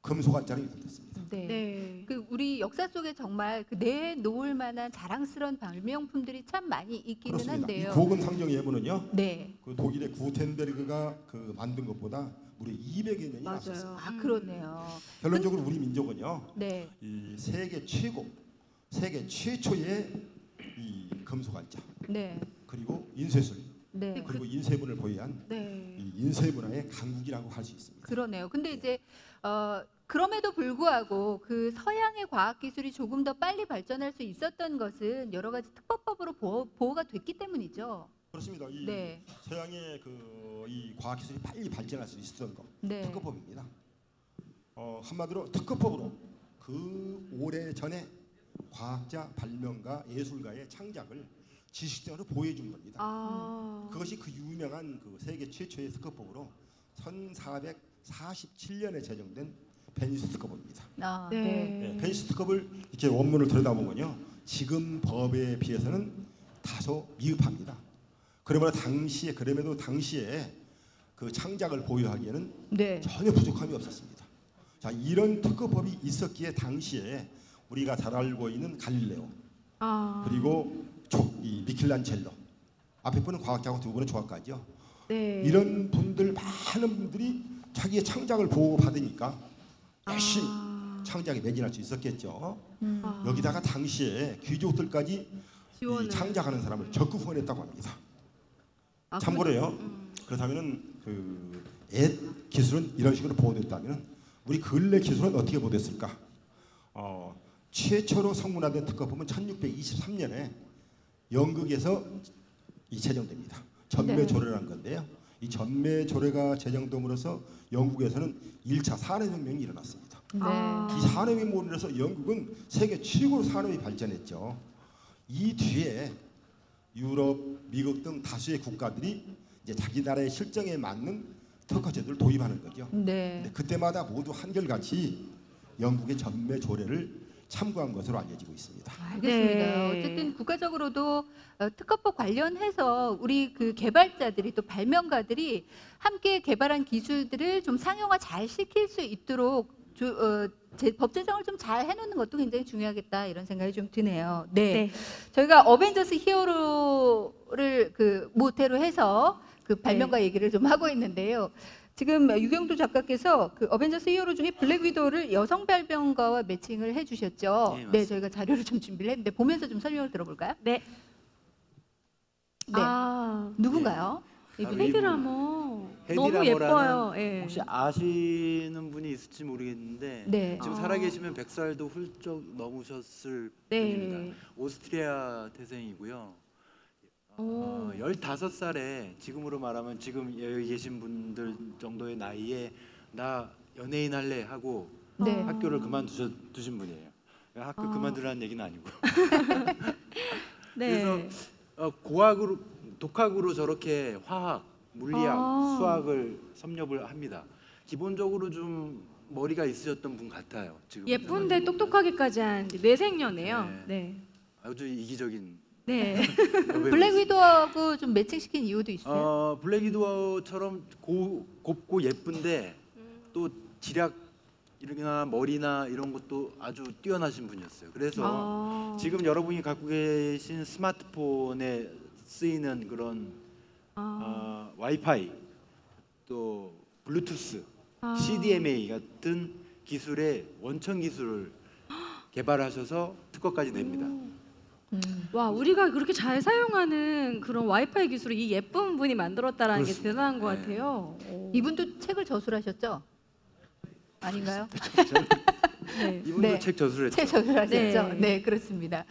금속활자로 유통됐습니다. 네. 네. 그 우리 역사 속에 정말 그 내놓을 만한 자랑스러운 발명품들이 참 많이 있기는 그렇습니다. 이 한데요. 고금 상정 예문은요. 네. 그 독일의 구텐베르그가 그 만든 것보다 무려 200여 년이 맞아요. 앞섰습니다. 아, 그렇네요. 결론적으로 우리 민족은요. 네. 이 세계 최고, 세계 최초의 이 금속활자 네. 그리고 인쇄술 네. 그리고 인쇄문을 보유한 네. 이 인쇄 문화의 강국이라고 할 수 있습니다. 그러네요. 근데 이제 그럼에도 불구하고 그 서양의 과학 기술이 조금 더 빨리 발전할 수 있었던 것은 여러 가지 특법법으로 보호가 됐기 때문이죠. 그렇습니다. 이 네. 서양의 그 이 과학 기술이 빨리 발전할 수 있었던 것 네. 특허법입니다. 한마디로 특허법으로 그 오래 전에 과학자, 발명가, 예술가의 창작을 지식적으로 보호해 준 겁니다. 그것이 그 유명한 그 세계 최초의 특허법으로 1447년에 제정된 베니스 특허법입니다. 아, 네. 네, 베니스 특허법을 이렇게 원문을 들여다보면요, 지금 법에 비해서는 다소 미흡합니다. 그러므로 당시에 그 창작을 보유하기에는 네. 전혀 부족함이 없었습니다. 자, 이런 특허법이 있었기에 당시에 우리가 잘 알고 있는 갈릴레오 그리고 이 미켈란젤로 앞에 분은 과학자고 두 분은 조각가죠. 네. 이런 분들 많은 분들이 자기의 창작을 보호받으니까 열심히 창작에 매진할 수 있었겠죠. 여기다가 당시에 귀족들까지 이 창작하는 사람을 적극 후원했다고 합니다. 참고로요. 그렇다면은 그 옛 기술은 이런 식으로 보호됐다면은 우리 근래 기술은 어떻게 보됐을까? 최초로 성문화된 특허법은 1623년에 영국에서 제정됩니다. 전매조례라는 건데요. 이 전매조례가 제정됨으로써 영국에서는 1차 산업혁명이 일어났습니다. 네. 이 산업혁명으로 인해서 영국은 세계 최고로 산업이 발전했죠. 이 뒤에 유럽, 미국 등 다수의 국가들이 이제 자기 나라의 실정에 맞는 특허 제도를 도입하는 거죠. 네. 근데 그때마다 모두 한결같이 영국의 전매조례를 참고한 것으로 알려지고 있습니다. 알겠습니다. 네. 어쨌든 국가적으로도 특허법 관련해서 우리 그 개발자들이 또 발명가들이 함께 개발한 기술들을 좀 상용화 잘 시킬 수 있도록 법 제정을 좀 잘 해놓는 것도 굉장히 중요하겠다 이런 생각이 좀 드네요. 네, 네. 저희가 어벤져스 히어로를 그 모태로 해서 그 발명가 얘기를 좀 하고 있는데요. 지금 유경도 작가께서 그 어벤져스 히어로 중에 블랙 위도우를 여성 발명가와 매칭을 해주셨죠. 네, 저희가 자료를 좀 준비를 했는데 보면서 좀 설명을 들어볼까요? 네. 네. 아, 누군가요? 이분이? 헤디라모. 너무 헤디라모라는 예뻐요. 예. 혹시 아시는 분이 있을지 모르겠는데 네. 지금 살아계시면 100살도 훌쩍 넘으셨을 네. 분입니다. 오스트리아 태생이고요. 15살에 지금으로 말하면 지금 여기 계신 분들 정도의 나이에 나 연예인 할래 하고 네. 학교를 그만두신 분이에요. 학교 그만두라는 얘기는 아니고. 네. 그래서 고학으로 독학으로 저렇게 화학, 물리학, 수학을 섭렵을 합니다. 기본적으로 좀 머리가 있으셨던 분 같아요. 지금 예쁜데 똑똑하기까지 한 뇌생녀네요. 네. 네. 아주 이기적인. 네. 블랙 위도우하고 좀 매칭시킨 이유도 있어요? 블랙 위도우처럼 곱고 예쁜데 또 지략이나 머리나 이런 것도 아주 뛰어나신 분이었어요. 그래서 지금 여러분이 갖고 계신 스마트폰에 쓰이는 그런 와이파이 또 블루투스, CDMA 같은 기술의 원천 기술을 개발하셔서 특허까지 냅니다. 와, 우리가 그렇게 잘 사용하는 그런 와이파이 기술을 이 예쁜 분이 만들었다라는 게 그렇습니다. 대단한 것 네. 같아요. 이분도 책을 저술하셨죠? 아닌가요? 네. 이분도 네. 책 저술했죠. 책 저술하셨죠? 네. 네, 그렇습니다.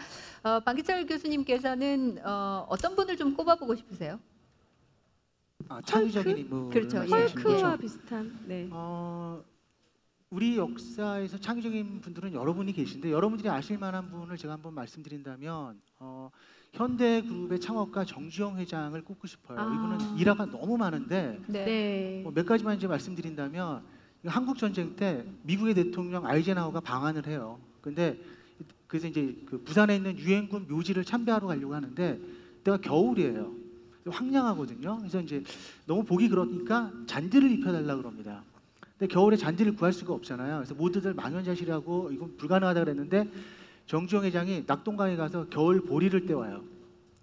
방기철 교수님께서는 어떤 분을 좀 꼽아보고 싶으세요? 창의적인 인물. 그렇죠. 예. 헐크와 비슷한. 네. 우리 역사에서 창의적인 분들은 여러분이 계신데 여러분들이 아실 만한 분을 제가 한번 말씀드린다면 현대그룹의 창업가 정주영 회장을 꼽고 싶어요. 이분은 일화가 너무 많은데 네. 몇 가지만 이제 말씀드린다면 한국 전쟁 때 미국의 대통령 아이젠하워가 방한을 해요. 근데 그래서 이제 그 부산에 있는 유엔군 묘지를 참배하러 가려고 하는데 그때가 겨울이에요. 황량하거든요. 그래서 이제 너무 보기 그러니까 잔디를 입혀달라 그럽니다. 근데 겨울에 잔디를 구할 수가 없잖아요. 그래서 모두들 망연자실하고 이건 불가능하다 그랬는데 정주영 회장이 낙동강에 가서 겨울 보리를 떼와요.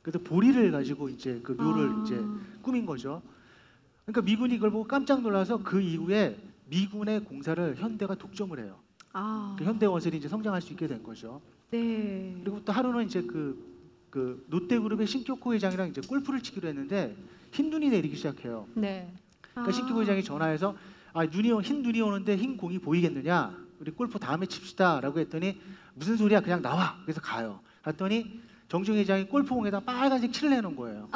그래서 보리를 가지고 이제 그 묘를 이제 꾸민 거죠. 그러니까 미군이 이걸 보고 깜짝 놀라서 그 이후에 미군의 공사를 현대가 독점을 해요. 그 현대 건설이 이제 성장할 수 있게 된 거죠. 네. 그리고 또 하루는 이제 그 롯데그룹의 신격호 회장이랑 이제 골프를 치기로 했는데 흰 눈이 내리기 시작해요. 네. 그러니까 신격호 회장이 전화해서 흰 눈이 오는데 흰 공이 보이겠느냐? 우리 골프 다음에 칩시다라고 했더니 무슨 소리야? 그냥 나와. 그래서 가요. 갔더니 정주영 회장이 골프공에다 빨간색 칠을 해놓은 거예요.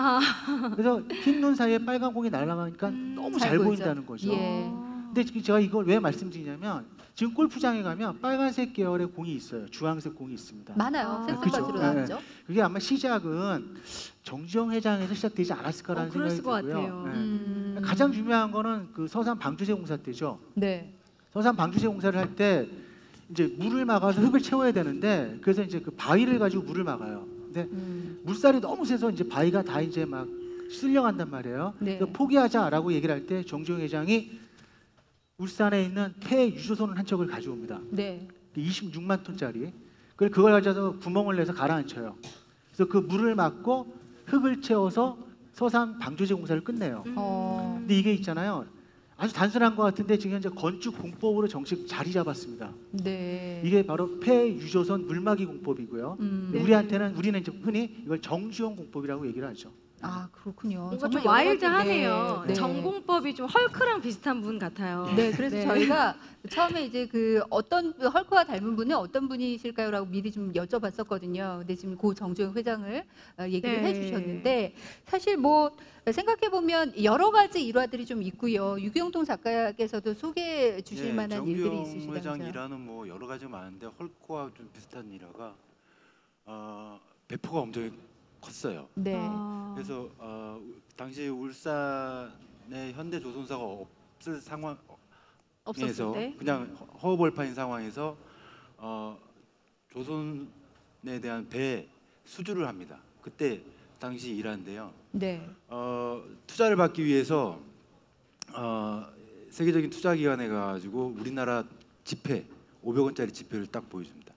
그래서 흰 눈 사이에 빨간 공이 날아가니까 너무 잘 보인다는 거죠. 예. 근데 제가 이걸 왜 말씀드리냐면 지금 골프장에 가면 빨간색 계열의 공이 있어요. 주황색 공이 있습니다. 많아요. 색소까지로 그죠? 나왔죠. 그게 아마 시작은 정주영 회장에서 시작되지 않았을까라는 그럴 생각이 것 들고요. 같아요. 가장 중요한 거는 그 서산 방주제 공사 때죠. 네. 서산 방주제 공사를 할 때 이제 물을 막아서 흙을 채워야 되는데 그래서 이제 그 바위를 가지고 물을 막아요. 근데 물살이 너무 세서 이제 바위가 다 이제 막 쓸려간단 말이에요. 네. 그래서 포기하자라고 얘기를 할 때 정주영 회장이 울산에 있는 폐 유조선 한 척을 가져옵니다. 네. 26만 톤짜리. 그걸 가져서 구멍을 내서 가라앉혀요. 그래서 그 물을 막고 흙을 채워서 서산 방조제 공사를 끝내요. 근데 이게 있잖아요. 아주 단순한 것 같은데 지금 현재 건축 공법으로 정식 자리 잡았습니다. 네. 이게 바로 폐유조선 물막이 공법이고요. 우리는 이제 흔히 이걸 정주영 공법이라고 얘기를 하죠. 아 그렇군요. 뭔가 정말 좀 여러 가지- 와일드하네요. 네. 전공법이 좀 헐크랑 비슷한 분 같아요. 네, 그래서 저희가 처음에 이제 그 어떤 헐크와 닮은 분은 어떤 분이실까요라고 미리 좀 여쭤봤었거든요. 근데 지금 고 정주영 회장을 얘기를 네. 해주셨는데 사실 뭐 생각해 보면 여러 가지 일화들이 좀 있고요. 유경동 작가께서도 소개해 주실 만한 일들이 정규영 있으시다면서요. 회장 일화는 뭐 여러 가지가 많은데 헐크와 좀 비슷한 일화가 배포가 엄청 컸어요. 네. 그래서 당시 울산의 현대조선사가 없을 상황에서 없었을 때? 그냥 허허벌판인 상황에서 조선에 대한 배 수주를 합니다. 그때 당시 일화인데요. 네. 투자를 받기 위해서 세계적인 투자기관에 가가지고 우리나라 지폐 500원짜리 지폐를 딱 보여줍니다.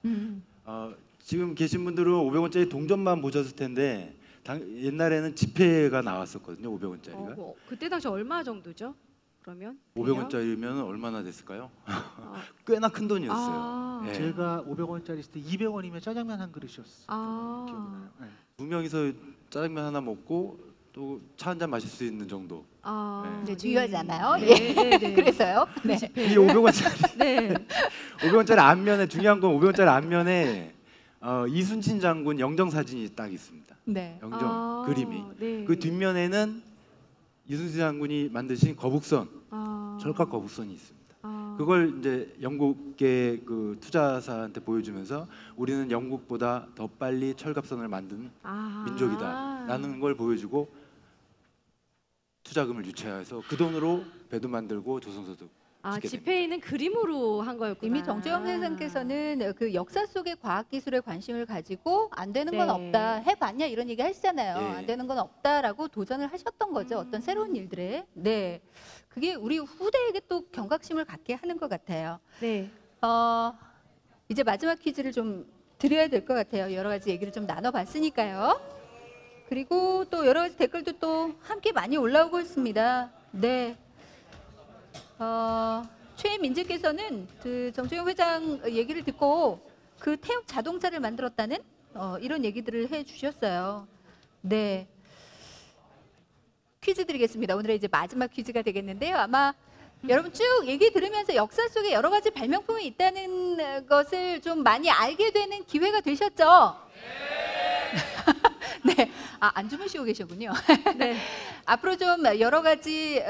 지금 계신 분들은 500원짜리 동전만 보셨을 텐데 옛날에는 지폐가 나왔었거든요. 500원짜리가. 그때 당시 얼마 정도죠? 그러면 500원짜리면 얼마나 됐을까요? 꽤나 큰 돈이었어요. 예. 제가 500원짜리 있을 때 200원이면 짜장면 한 그릇이었어요. 기억나요? 네. 두 명이서 짜장면 하나 먹고 또 차 한 잔 마실 수 있는 정도. 이제 중요하잖아요. 네, 네, 네. 그래서요. 네. 이 500원짜리 네. 500원짜리 앞면에 중요한 건 500원짜리 앞면에 이순신 장군 영정 사진이 딱 있습니다. 네. 영정 그림이. 네. 그 뒷면에는 이순신 장군이 만드신 거북선, 철갑 거북선이 있습니다. 그걸 이제 영국계 그 투자사한테 보여주면서 우리는 영국보다 더 빨리 철갑선을 만든 민족이다라는 걸 보여주고 투자금을 유치해서 그 돈으로 배도 만들고 조선소도 짓게 됩니다. 지폐는 그림으로 한 거였구나. 이미 정주영 회장께서는 그 역사 속의 과학 기술에 관심을 가지고 안 되는 건 없다. 해봤냐 이런 얘기 하시잖아요. 예. 안 되는 건 없다라고 도전을 하셨던 거죠. 어떤 새로운 일들에. 네, 그게 우리 후대에게 또 경각심을 갖게 하는 것 같아요. 네. 이제 마지막 퀴즈를 좀 드려야 될 것 같아요. 여러 가지 얘기를 좀 나눠봤으니까요. 그리고 또 여러 가지 댓글도 또 함께 많이 올라오고 있습니다. 네. 최민재께서는 그 정주영 회장 얘기를 듣고 그 태엽 자동차를 만들었다는 이런 얘기들을 해주셨어요. 네. 퀴즈 드리겠습니다. 오늘의 이제 마지막 퀴즈가 되겠는데요. 아마 여러분 쭉 얘기 들으면서 역사 속에 여러 가지 발명품이 있다는 것을 좀 많이 알게 되는 기회가 되셨죠? 네. 안 주무시고 계시군요. 네. 앞으로 좀 여러 가지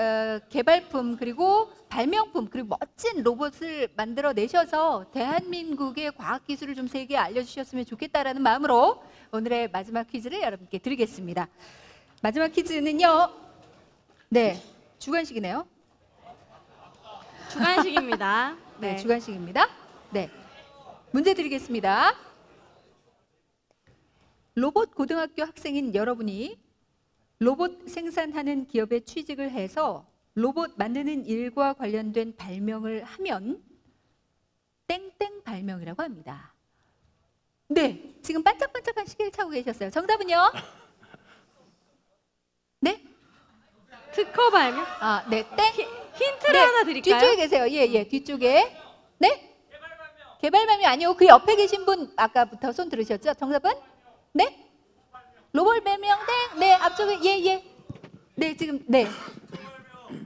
개발품 그리고 발명품 그리고 멋진 로봇을 만들어 내셔서 대한민국의 과학 기술을 좀 세계에 알려주셨으면 좋겠다라는 마음으로 오늘의 마지막 퀴즈를 여러분께 드리겠습니다. 마지막 퀴즈는요. 네, 주관식이네요. 주관식입니다. 네, 주관식입니다. 네, 문제 드리겠습니다. 로봇 고등학교 학생인 여러분이 로봇 생산하는 기업에 취직을 해서 로봇 만드는 일과 관련된 발명을 하면 땡땡 발명이라고 합니다. 네, 지금 반짝반짝한 시계를 차고 계셨어요. 정답은요? 네? 특허 발명? 네, 땡. 힌트를 하나 드릴까요? 뒤쪽에 계세요. 예, 뒤쪽에. 네? 개발 발명 아니요. 그 옆에 계신 분 아까부터 손 들으셨죠? 정답은? 네? 로봇 발명 땡. 네, 앞쪽에 예. 네, 지금 네.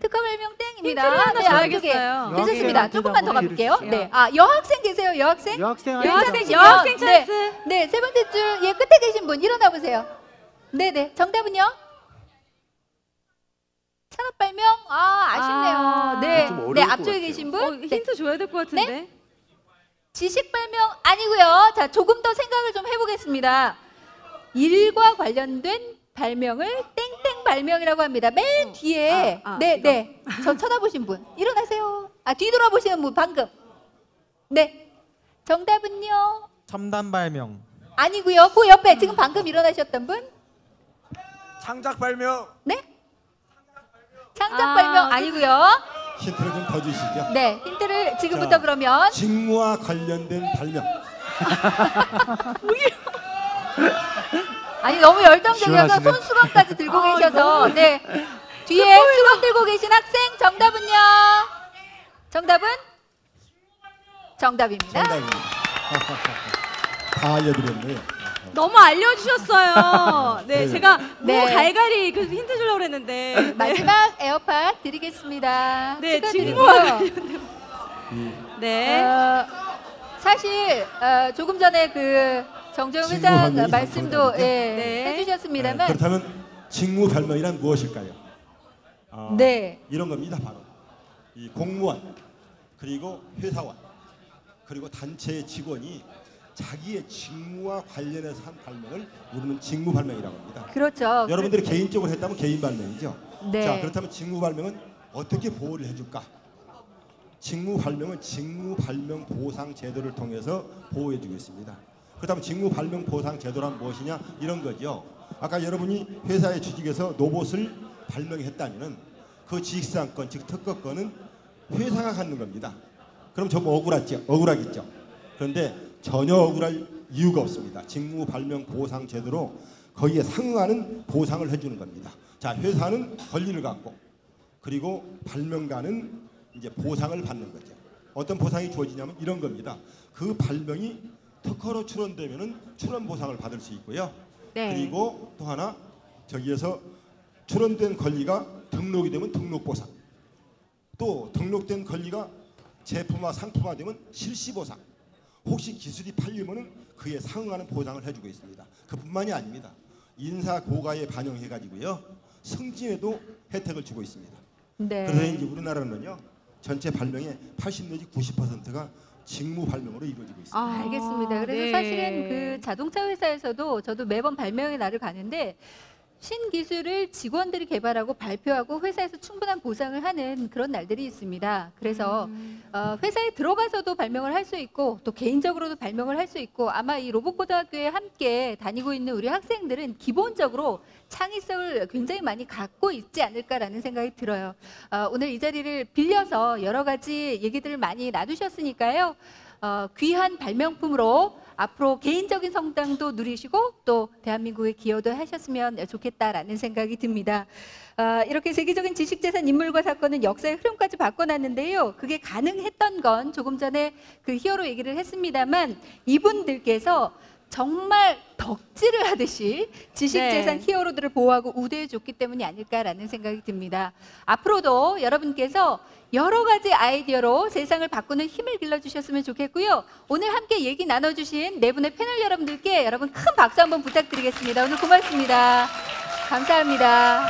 특허 발명 땡입니다. 힌트를 하나 네, 앞쪽에 줘야겠어요. 괜찮습니다. 조금만 더 가볼게요. 해주세요. 네, 여학생 계세요. 여학생? 여학생 여학생 찬스. 네, 세 번째 줄 예, 끝에 계신 분 일어나 보세요. 네. 정답은요? 산업 발명? 아쉽네요. 네. 좀 어려울 네, 것 앞쪽에 같아요. 계신 분. 네. 힌트 줘야 될 것 같은데. 지식 발명 아니고요. 자, 조금 더 생각을 좀 해보겠습니다. 일과 관련된 발명을 땡땡 발명이라고 합니다. 맨 뒤에 네. 저 쳐다보신 분 일어나세요. 뒤돌아보시는 분 방금. 네. 정답은요? 첨단 발명. 아니고요. 그 옆에 지금 방금 일어나셨던 분. 창작 발명. 네? 창작 발명 아니고요. 힌트를 좀 더 주시죠. 네, 힌트를 지금부터 자, 그러면 직무와 관련된 발명. 아니 너무 열정적이어서 시원하시네. 손수건까지 들고 계셔서 네 뒤에 수건 들고 계신 학생 정답은요? 정답은? 정답입니다. 정답입니다. 다 알려드렸네요. 너무 알려주셨어요. 네, 제가 네. 갈갈이 그 힌트 주려고 그랬는데. 네. 마지막 에어팟 드리겠습니다. 네, 축하드리고요. 네. 사실 조금 전에 그 정재용 회장 말씀도 해주셨습니다만 그렇다면 직무 발명이란 무엇일까요? 네. 이런 겁니다. 바로 이 공무원 그리고 회사원 그리고 단체의 직원이 자기의 직무와 관련해서 한 발명을 우리는 직무 발명이라고 합니다. 그렇죠. 여러분들이 개인적으로 했다면 개인 발명이죠. 네. 자, 그렇다면 직무 발명은 어떻게 보호를 해줄까? 직무 발명은 직무 발명 보상 제도를 통해서 보호해주고 있습니다. 그렇다면 직무 발명 보상 제도란 무엇이냐? 이런 거죠. 아까 여러분이 회사의 주직에서 로봇을 발명했다면은 그 지식상권, 즉 특허권은 회사가 갖는 겁니다. 그럼 좀 억울하겠죠. 그런데 전혀 억울할 이유가 없습니다. 직무 발명 보상 제도로 거기에 상응하는 보상을 해주는 겁니다. 자, 회사는 권리를 갖고 그리고 발명가는 이제 보상을 받는 거죠. 어떤 보상이 주어지냐면 이런 겁니다. 그 발명이 특허로 출원되면은 출원 보상을 받을 수 있고요. 네. 그리고 또 하나 저기에서 출원된 권리가 등록이 되면 등록 보상. 또 등록된 권리가 제품화 상품화 되면 실시 보상. 혹시 기술이 팔리면은 그에 상응하는 보상을 해주고 있습니다. 그뿐만이 아닙니다. 인사 고가에 반영해 가지고요 승진에도 혜택을 주고 있습니다. 네. 그래서 이제 우리나라는요 전체 발명의 80 내지 90%가 직무 발명으로 이루어지고 있습니다. 알겠습니다. 그래서 네. 사실은 그 자동차 회사에서도 저도 매번 발명의 날을 가는데 신기술을 직원들이 개발하고 발표하고 회사에서 충분한 보상을 하는 그런 날들이 있습니다. 그래서 회사에 들어가서도 발명을 할 수 있고 또 개인적으로도 발명을 할 수 있고 아마 이 로봇고등학교에 함께 다니고 있는 우리 학생들은 기본적으로 창의성을 굉장히 많이 갖고 있지 않을까라는 생각이 들어요. 오늘 이 자리를 빌려서 여러 가지 얘기들을 많이 나누셨으니까요. 귀한 발명품으로 앞으로 개인적인 성장도 누리시고 또 대한민국에 기여도 하셨으면 좋겠다라는 생각이 듭니다. 이렇게 세계적인 지식재산 인물과 사건은 역사의 흐름까지 바꿔놨는데요. 그게 가능했던 건 조금 전에 그 히어로 얘기를 했습니다만 이분들께서 정말 덕질을 하듯이 지식재산 히어로들을 보호하고 우대해줬기 때문이 아닐까라는 생각이 듭니다. 앞으로도 여러분께서 여러 가지 아이디어로 세상을 바꾸는 힘을 길러주셨으면 좋겠고요. 오늘 함께 얘기 나눠주신 네 분의 패널 여러분들께 여러분 큰 박수 한번 부탁드리겠습니다. 오늘 고맙습니다. 감사합니다.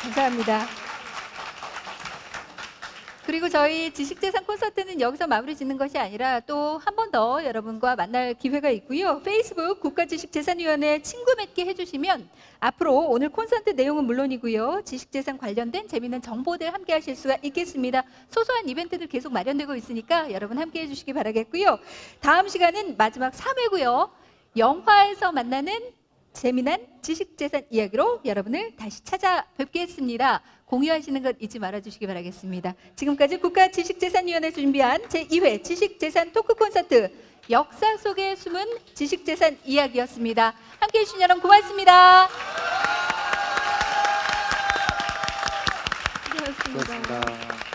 감사합니다. 그리고 저희 지식재산 콘서트는 여기서 마무리 짓는 것이 아니라 또 한 번 더 여러분과 만날 기회가 있고요. 페이스북 국가지식재산위원회 친구 맺기 해주시면 앞으로 오늘 콘서트 내용은 물론이고요. 지식재산 관련된 재미있는 정보들 함께 하실 수가 있겠습니다. 소소한 이벤트들 계속 마련되고 있으니까 여러분 함께 해주시기 바라겠고요. 다음 시간은 마지막 3회고요. 영화에서 만나는 재미난 지식재산 이야기로 여러분을 다시 찾아뵙겠습니다. 공유하시는 것 잊지 말아주시기 바라겠습니다. 지금까지 국가지식재산위원회에서 준비한 제2회 지식재산 토크 콘서트 역사 속에 숨은 지식재산 이야기였습니다. 함께해 주신 여러분 고맙습니다. 고맙습니다.